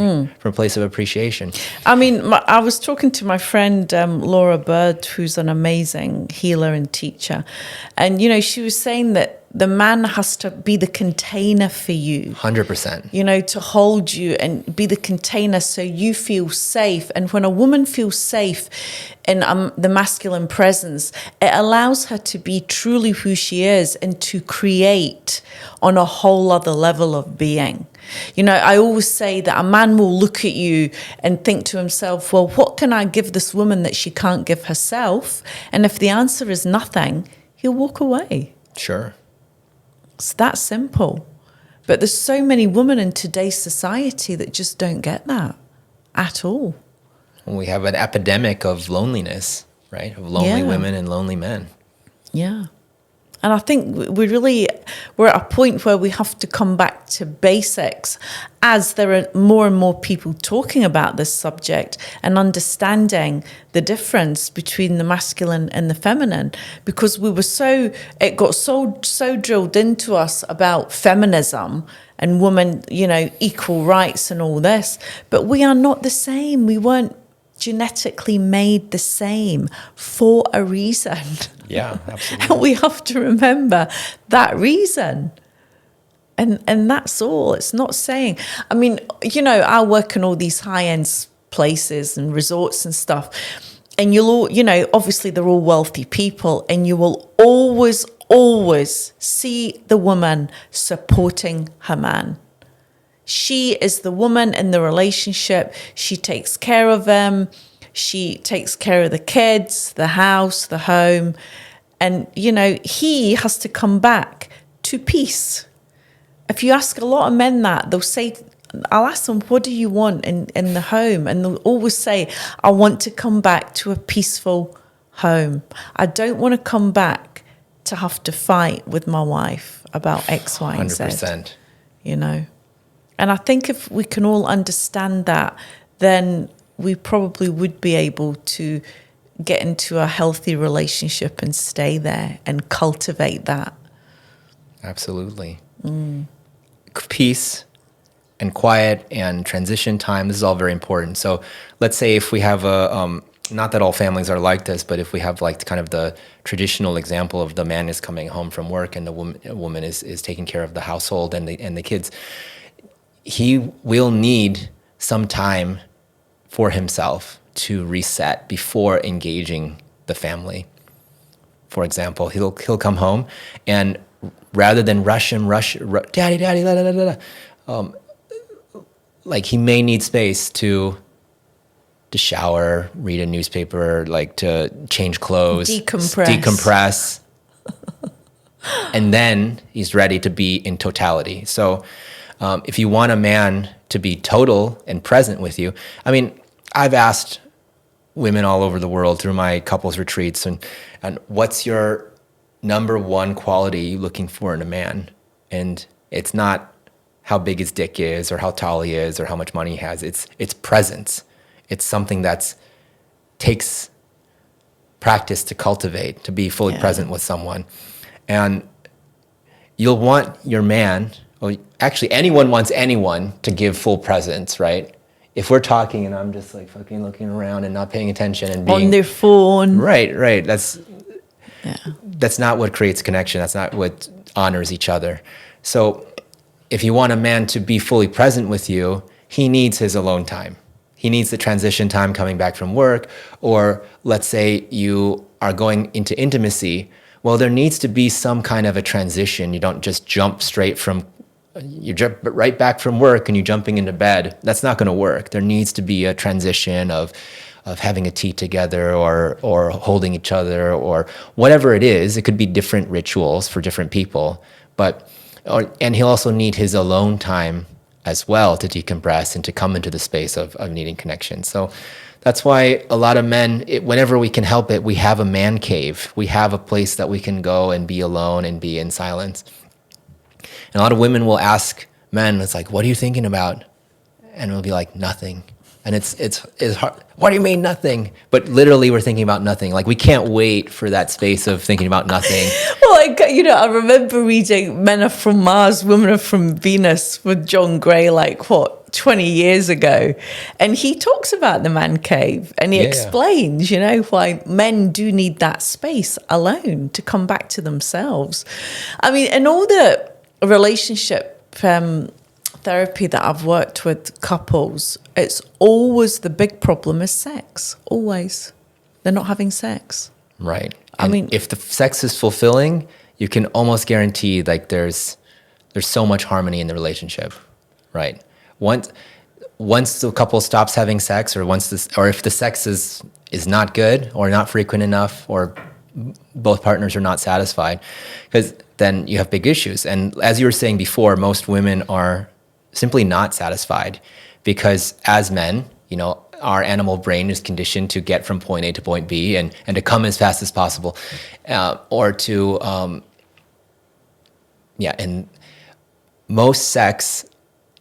I mean, I was talking to my friend Laura Bird, who's an amazing healer and teacher. And, she was saying that the man has to be the container for you. 100%. To hold you and be the container so you feel safe. And when a woman feels safe in the masculine presence, it allows her to be truly who she is and to create on a whole other level of being. I always say that a man will look at you and think to himself, well, what can I give this woman that she can't give herself? And if the answer is nothing, he'll walk away. Sure. It's that simple. But there's so many women in today's society that just don't get that at all. We have an epidemic of loneliness, right? Of lonely women and lonely men. Yeah. And I think we're at a point where we have to come back to basics as there are more and more people talking about this subject and understanding the difference between the masculine and the feminine, because it got so drilled into us about feminism and women, equal rights and all this, but we are not the same. We weren't genetically made the same for a reason. Yeah, absolutely. And we have to remember that reason. And that's all. It's not saying, I mean, I work in all these high-end places and resorts and stuff. And obviously they're all wealthy people, and you will always see the woman supporting her man. She is the woman in the relationship. She takes care of them. She takes care of the kids, the house, the home. And, he has to come back to peace. If you ask a lot of men that, they'll say, I'll ask them, what do you want in the home? And they'll always say, I want to come back to a peaceful home. I don't want to come back to have to fight with my wife about X, Y, and Z. 100%. And I think if we can all understand that, then we probably would be able to get into a healthy relationship and stay there and cultivate that. Absolutely. Peace and quiet and transition time, this is all very important. So let's say if we have not that all families are like this, but if we have like kind of the traditional example of the man is coming home from work and the woman is taking care of the household and the kids, he will need some time for himself to reset before engaging the family. For example, he'll come home, and rather than rush, daddy, la, la, la, la, like he may need space to shower, read a newspaper, like to change clothes, decompress. And then he's ready to be in totality. So if you want a man to be total and present with you, I mean, I've asked women all over the world through my couples retreats, and what's your number one quality you're looking for in a man? And it's not how big his dick is or how tall he is or how much money he has. It's presence. It's something that takes practice to cultivate, to be fully present with someone. And you'll want your man, or actually anyone wants anyone to give full presence, right? If we're talking and I'm just like fucking looking around and not paying attention and being on their phone. Right. That's not what creates connection. That's not what honors each other. So if you want a man to be fully present with you, he needs his alone time. He needs the transition time coming back from work, or let's say you are going into intimacy. Well, there needs to be some kind of a transition. You don't just jump straight from, you jump right back from work and you're jumping into bed. That's not going to work. There needs to be a transition of having a tea together, or holding each other, or whatever it is. It could be different rituals for different people, and he'll also need his alone time as well to decompress and to come into the space of needing connection. So that's why a lot of men, whenever we can help it, we have a man cave. We have a place that we can go and be alone and be in silence. And a lot of women will ask men, it's like, what are you thinking about? And we'll be like, nothing. And it's hard. What do you mean nothing? But literally we're thinking about nothing. Like, we can't wait for that space of thinking about nothing. Well, I remember reading Men Are From Mars, Women Are From Venus with John Gray, 20 years ago. And he talks about the man cave, and he explains, why men do need that space alone to come back to themselves. I mean, in all the relationship therapy that I've worked with couples, it's always the big problem is sex. Always. They're not having sex. Right. I mean, if the sex is fulfilling, you can almost guarantee there's so much harmony in the relationship. Right. Once the couple stops having sex, or if the sex is not good or not frequent enough, or both partners are not satisfied, because then you have big issues. And as you were saying before, most women are simply not satisfied, because as men, our animal brain is conditioned to get from point A to point B and to come as fast as possible, or to, and most sex,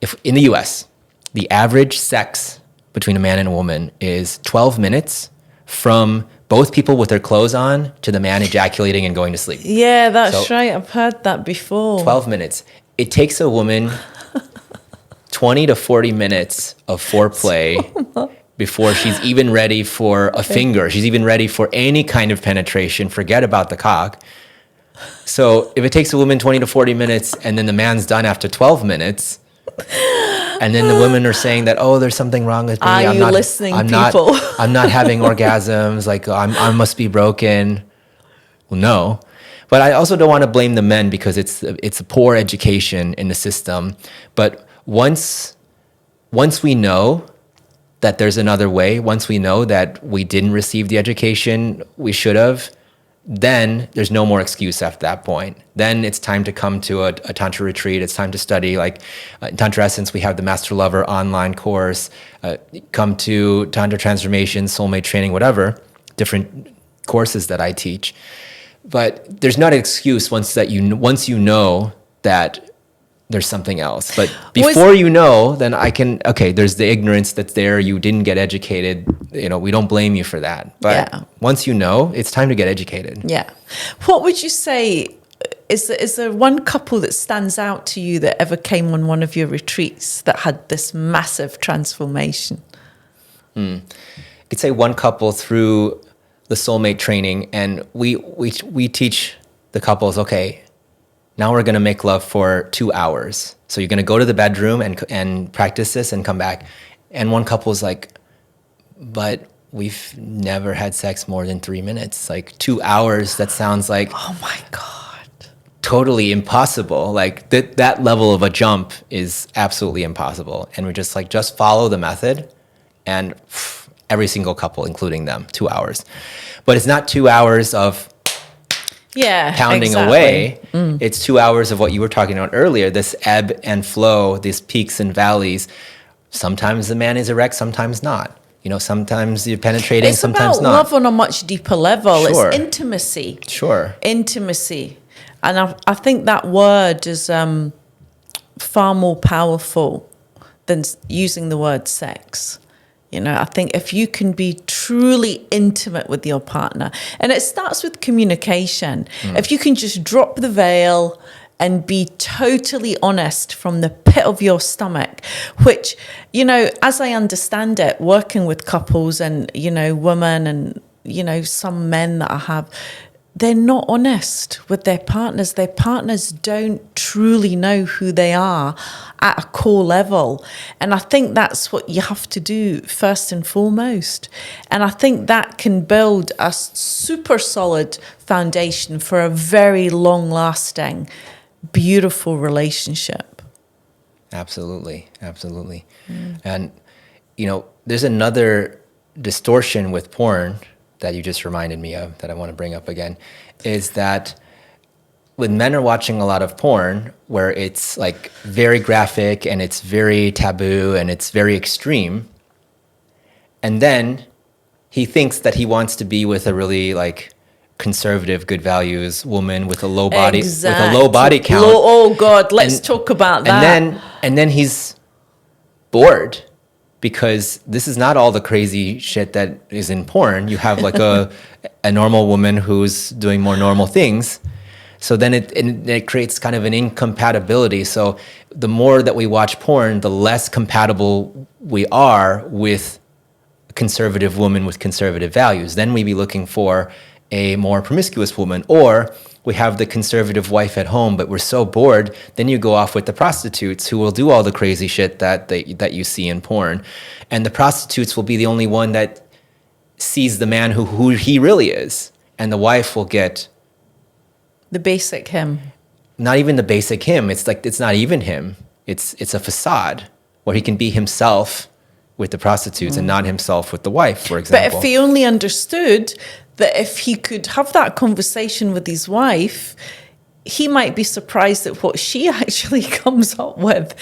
if in the US, the average sex between a man and a woman is 12 minutes from both people with their clothes on to the man ejaculating and going to sleep. Yeah, that's right. I've heard that before. 12 minutes. It takes a woman 20 to 40 minutes of foreplay before she's even ready for a finger. She's even ready for any kind of penetration. Forget about the cock. So if it takes a woman 20 to 40 minutes and then the man's done after 12 minutes, and then the women are saying that, oh, there's something wrong with me. I'm not having orgasms. I must be broken. Well, no. But I also don't want to blame the men, because it's a poor education in the system. But once we know that there's another way, once we know that we didn't receive the education we should have, then there's no more excuse after that point. Then it's time to come to a tantra retreat. It's time to study. In Tantra Essence, we have the Master Lover online course. Come to Tantra Transformation, Soulmate Training, whatever, different courses that I teach. But there's not an excuse once you know that there's something else. But before then there's the ignorance that's there. You didn't get educated. We don't blame you for that. But once you know, it's time to get educated. Yeah. What would you say, is there one couple that stands out to you that ever came on one of your retreats that had this massive transformation? I could say one couple through the soulmate training, and we teach the couples, okay, now we're going to make love for 2 hours. So you're going to go to the bedroom and practice this and come back. And one couple is like, but we've never had sex more than 3 minutes. 2 hours, that sounds like, oh my God, totally impossible. That level of a jump is absolutely impossible. And we're just follow the method, and every single couple, including them, 2 hours. But it's not 2 hours of pounding away. It's 2 hours of what you were talking about earlier, this ebb and flow, these peaks and valleys. Sometimes the man is erect, sometimes not. Sometimes you're penetrating, sometimes not. It's about love on a much deeper level. Sure. It's intimacy. Sure. Intimacy. And I think that word is far more powerful than using the word sex. I think if you can be truly intimate with your partner, and it starts with communication, if you can just drop the veil and be totally honest from the pit of your stomach, which, as I understand it, working with couples and, women and, some men that I have, they're not honest with their partners. Their partners don't truly know who they are at a core level. And I think that's what you have to do first and foremost. And I think that can build a super solid foundation for a very long-lasting, beautiful relationship. Absolutely. And, there's another distortion with porn that you just reminded me of that I want to bring up again, is that when men are watching a lot of porn where it's like very graphic and it's very taboo and it's very extreme, and then he thinks that he wants to be with a really like conservative, good values woman with a low body, with a low body count. Oh God, let's talk about that. And then he's bored, because this is not all the crazy shit that is in porn. You have like a normal woman who's doing more normal things. So then it creates kind of an incompatibility. So the more that we watch porn, the less compatible we are with a conservative woman with conservative values. Then we'd be looking for a more promiscuous woman, or we have the conservative wife at home, but we're so bored, then you go off with the prostitutes who will do all the crazy shit that you see in porn. And the prostitutes will be the only one that sees the man who he really is. And the wife will get the basic him. Not even the basic him. It's like, it's not even him. It's a facade where he can be himself with the prostitutes and not himself with the wife, for example. But if he only understood that if he could have that conversation with his wife, he might be surprised at what she actually comes up with.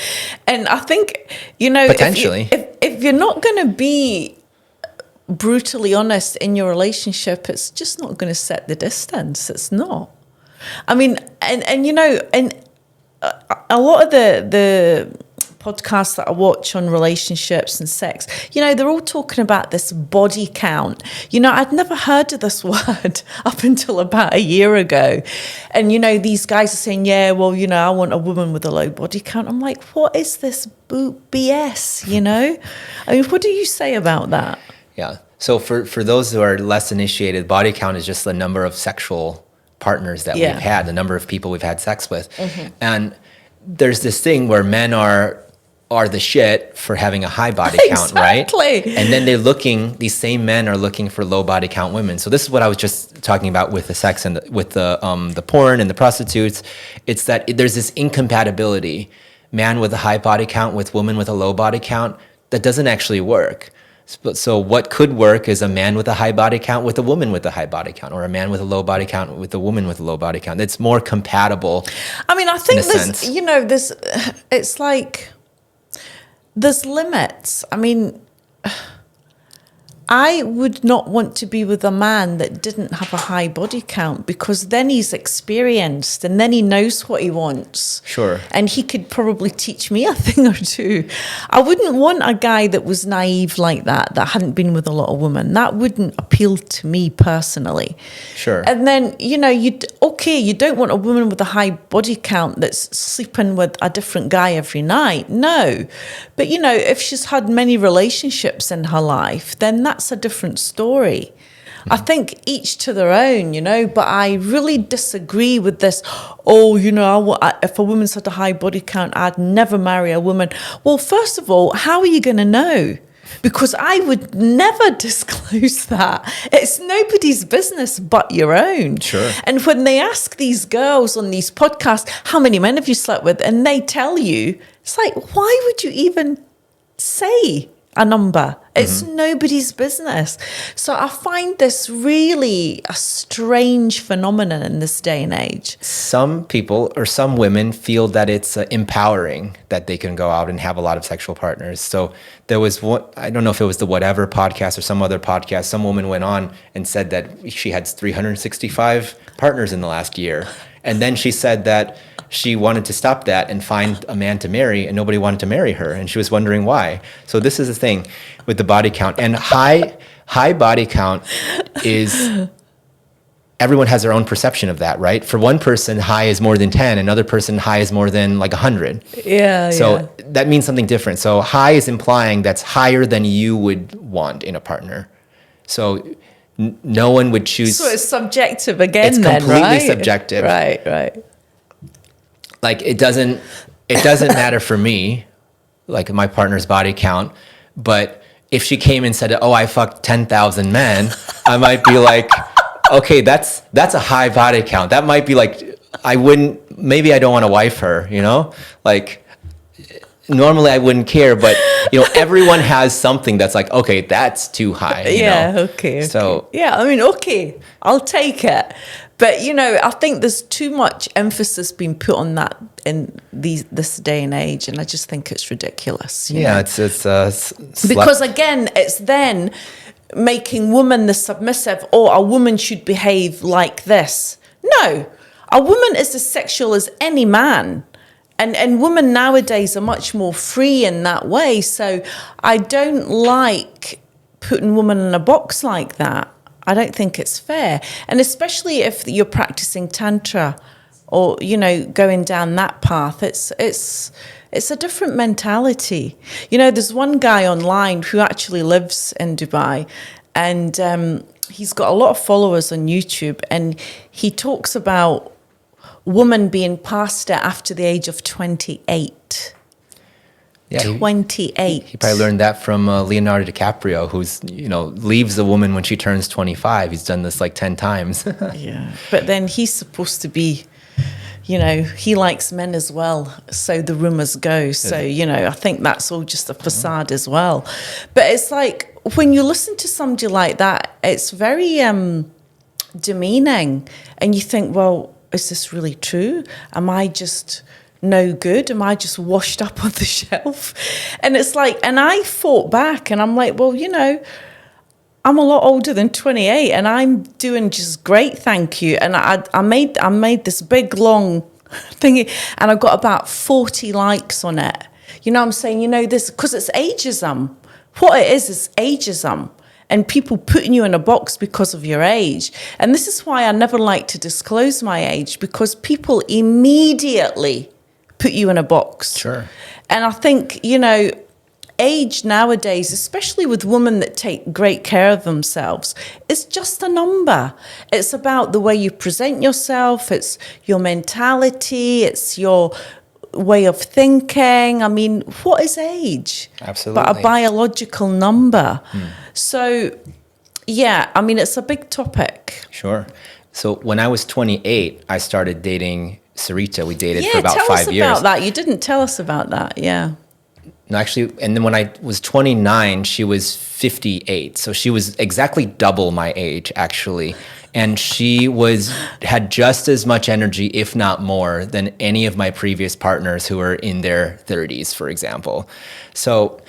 And I think, potentially, if you're not going to be brutally honest in your relationship, it's just not going to set the distance. It's not. I mean, and a lot of the podcasts that I watch on relationships and sex, they're all talking about this body count. I'd never heard of this word up until about a year ago. And, these guys are saying, yeah, well, I want a woman with a low body count. I'm like, what is this BS, I mean, what do you say about that? Yeah. So for those who are less initiated, body count is just the number of sexual partners that we've had, the number of people we've had sex with. Mm-hmm. And there's this thing where men are the shit for having a high body count, exactly. Right? And then these same men are looking for low body count women. So this is what I was just talking about with the sex and with the porn and the prostitutes. It's that there's this incompatibility. Man with a high body count with woman with a low body count, that doesn't actually work. So what could work is a man with a high body count with a woman with a high body count, or a man with a low body count with a woman with a low body count. It's more compatible. I mean, I think it's like there's limits. I mean, I would not want to be with a man that didn't have a high body count, because then he's experienced and then he knows what he wants. Sure. And he could probably teach me a thing or two. I wouldn't want a guy that was naive like that hadn't been with a lot of women. That wouldn't appeal to me personally. Sure. And then, you don't want a woman with a high body count that's sleeping with a different guy every night. No. But, if she's had many relationships in her life, then that's a different story. I think each to their own, but I really disagree with this, if a woman's had a high body count, I'd never marry a woman. Well, first of all, how are you going to know? Because I would never disclose that. It's nobody's business but your own. Sure. And when they ask these girls on these podcasts, how many men have you slept with? And they tell you, it's like, why would you even say a number? It's nobody's business. So I find this really a strange phenomenon in this day and age. Some people or some women feel that it's empowering that they can go out and have a lot of sexual partners. So there was one, I don't know if it was the Whatever podcast or some other podcast, some woman went on and said that she had 365 partners in the last year. And then she said that she wanted to stop that and find a man to marry, and nobody wanted to marry her, and she was wondering why. So this is the thing with the body count. And high body count is, everyone has their own perception of that, right? For one person, high is more than 10. Another person, high is more than like 100. Yeah. So that means something different. So high is implying that's higher than you would want in a partner. So No one would choose. So it's subjective again. It's then, completely right? subjective. Right. Like it doesn't matter for me, like my partner's body count. But if she came and said, "Oh, I fucked 10,000 men," I might be like, "Okay, that's a high body count." That might be like, maybe I don't want to wife her, you know? Like normally I wouldn't care, but everyone has something that's like, okay, that's too high. You know? Okay. So yeah, I mean, okay, I'll take it. But I think there's too much emphasis being put on that in this day and age, and I just think it's ridiculous. You know? It's because again, it's then making woman the submissive, or a woman should behave like this. No, a woman is as sexual as any man. And women nowadays are much more free in that way. So I don't like putting women in a box like that. I don't think it's fair. And especially if you're practicing tantra or, going down that path, it's a different mentality. There's one guy online who actually lives in Dubai, and he's got a lot of followers on YouTube, and he talks about woman being past it after the age of 28. Yeah, 28. He probably learned that from Leonardo DiCaprio, who's leaves a woman when she turns 25. He's done this like 10 times. Yeah, but then he's supposed to be, he likes men as well. So the rumors go. So I think that's all just a facade as well. But it's like when you listen to somebody like that, it's very demeaning, and you think, well, is this really true? Am I just no good? Am I just washed up on the shelf? And it's like, and I fought back, and I'm like, well, I'm a lot older than 28, and I'm doing just great, thank you. And I made this big long thingy, and I got about 40 likes on it. I'm saying, this, because it's ageism. What it is ageism. And people putting you in a box because of your age. And this is why I never like to disclose my age, because people immediately put you in a box. Sure. And I think, age nowadays, especially with women that take great care of themselves, is just a number. It's about the way you present yourself. It's your mentality. It's your way of thinking. I mean, what is age? Absolutely. But a biological number. So, yeah, I mean, it's a big topic. Sure. So when I was 28, I started dating Sarita. We dated for about 5 years. Yeah, tell us about that. You didn't tell us about that, yeah. No, actually, and then when I was 29, she was 58. So she was exactly double my age, actually. And she had just as much energy, if not more, than any of my previous partners who were in their 30s, for example. So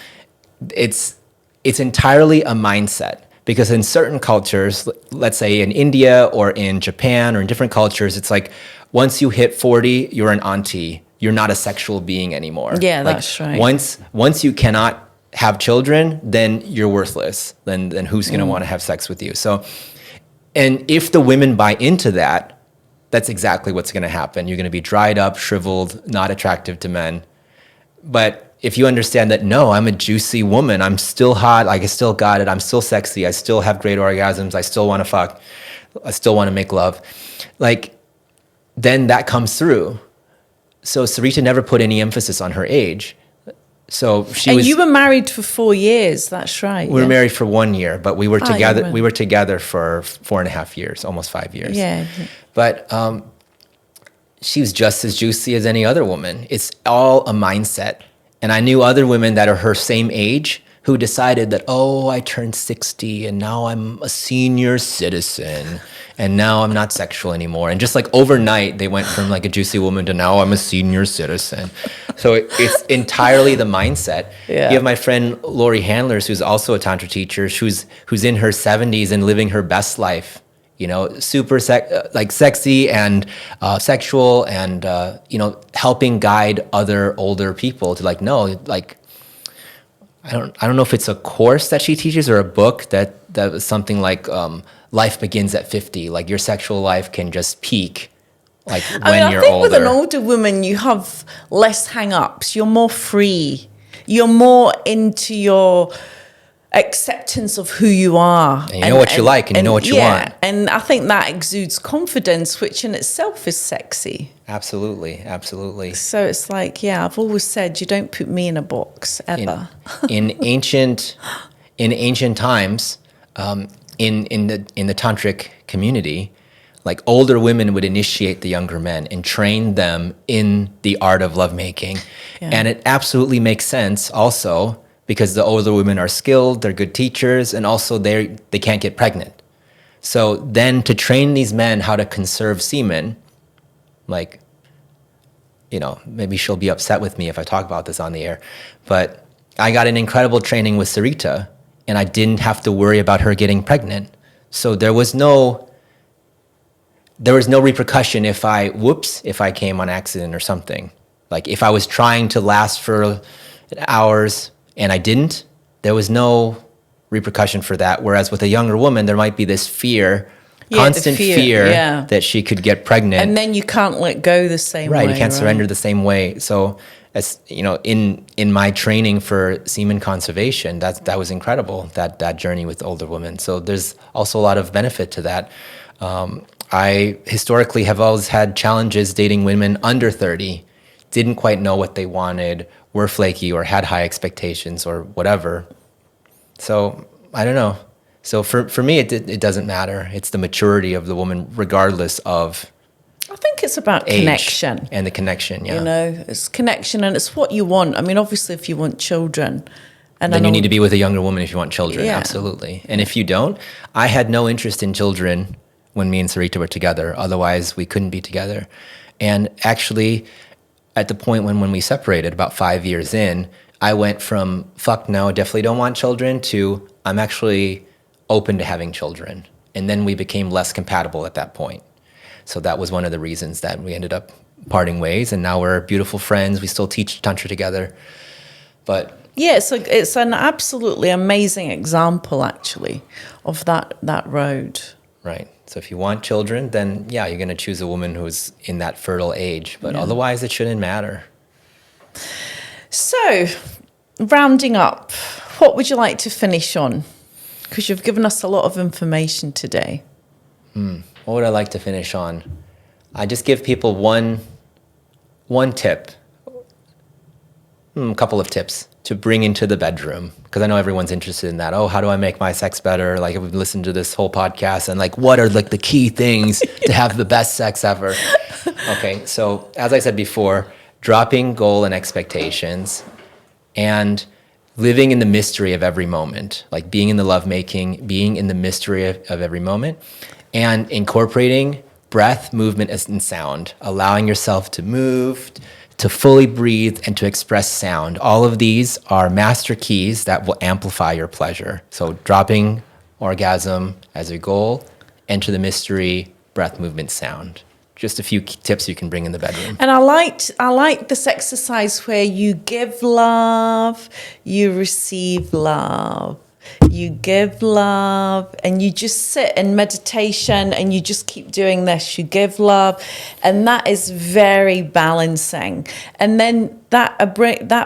it's entirely a mindset, because in certain cultures, let's say in India or in Japan or in different cultures, it's like once you hit 40, you're an auntie. You're not a sexual being anymore. Yeah, that's right. Once you cannot have children, then you're worthless. Then who's going to want to have sex with you? So, and if the women buy into that, that's exactly what's going to happen. You're going to be dried up, shriveled, not attractive to men. But if you understand that, no, I'm a juicy woman. I'm still hot. Like, I still got it. I'm still sexy. I still have great orgasms. I still want to fuck. I still want to make love. Like, then that comes through. So Sarita never put any emphasis on her age. So and you were married for 4 years. That's right. We were married for 1 year, but we were together. We were together for 4.5 years, almost 5 years. Yeah. But she was just as juicy as any other woman. It's all a mindset. And I knew other women that are her same age who decided that, oh, I turned 60 and now I'm a senior citizen and now I'm not sexual anymore. And just like overnight, they went from like a juicy woman to now I'm a senior citizen. So it's entirely the mindset. Yeah. You have my friend Lori Handlers, who's also a Tantra teacher, who's in her 70s and living her best life. Super sexy and sexual and, helping guide other older people to I don't know if it's a course that she teaches or a book that was something like life begins at 50. Like your sexual life can just peak when you're older. I think with an older woman, you have less hang-ups. You're more free. You're more into your acceptance of who you are. And you know what you like and you know what you want. And I think that exudes confidence, which in itself is sexy. Absolutely, absolutely. So it's like, I've always said, you don't put me in a box ever. In ancient times, in the tantric community, like older women would initiate the younger men and train them in the art of lovemaking. Yeah. And it absolutely makes sense also because the older women are skilled, they're good teachers, and also they can't get pregnant. So then to train these men how to conserve semen, like, maybe she'll be upset with me if I talk about this on the air, but I got an incredible training with Sarita, and I didn't have to worry about her getting pregnant. So there was no repercussion if I came on accident or something. Like if I was trying to last for hours and I didn't, there was no repercussion for that. Whereas with a younger woman, there might be this constant fear that she could get pregnant. And then you can't let go the same way. Right, you can't surrender the same way. So as in my training for semen conservation, that was incredible, that journey with older women. So there's also a lot of benefit to that. I historically have always had challenges dating women under 30, didn't quite know what they wanted, were flaky or had high expectations or whatever. So I don't know. So for me, it doesn't matter. It's the maturity of the woman, regardless of I think it's about connection. And the connection, yeah. It's connection and it's what you want. I mean, obviously, if you want children. And then you need to be with a younger woman if you want children, yeah. Absolutely. And if you don't, I had no interest in children when me and Sarita were together. Otherwise, we couldn't be together. And actually, at the point when we separated, about 5 years in, I went from, fuck no, definitely don't want children, to I'm actually open to having children. And then we became less compatible at that point. So that was one of the reasons that we ended up parting ways. And now we're beautiful friends. We still teach Tantra together. But yeah, it's an absolutely amazing example, actually, of that road. Right. So if you want children, then yeah, you're going to choose a woman who's in that fertile age. But otherwise, it shouldn't matter. So, rounding up, what would you like to finish on? Because you've given us a lot of information today. What would I like to finish on? I just give people one tip, a couple of tips to bring into the bedroom, because I know everyone's interested in that. Oh, how do I make my sex better? Like, we've listened to this whole podcast and like, what are like the key things to have the best sex ever? Okay, so as I said before, dropping goal and expectations and living in the mystery of every moment, like being in the lovemaking, being in the mystery of every moment, and incorporating breath, movement, and sound, allowing yourself to move, to fully breathe, and to express sound. All of these are master keys that will amplify your pleasure. So dropping orgasm as a goal, enter the mystery, breath, movement, sound. Just a few tips you can bring in the bedroom. And I like this exercise where you give love, you receive love. You give love and you just sit in meditation and you just keep doing this. You give love, and that is very balancing. And then that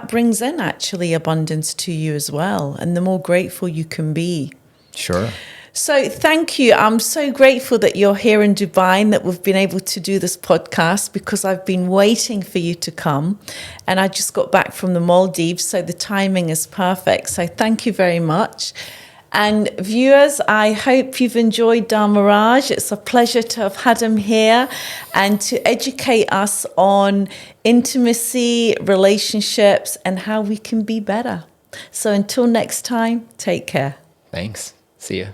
brings in actually abundance to you as well. And the more grateful you can be. Sure. So thank you. I'm so grateful that you're here in Dubai and that we've been able to do this podcast, because I've been waiting for you to come. And I just got back from the Maldives, so the timing is perfect. So thank you very much. And viewers, I hope you've enjoyed Dharmaraj. It's a pleasure to have had him here and to educate us on intimacy, relationships, and how we can be better. So until next time, take care. Thanks. See ya.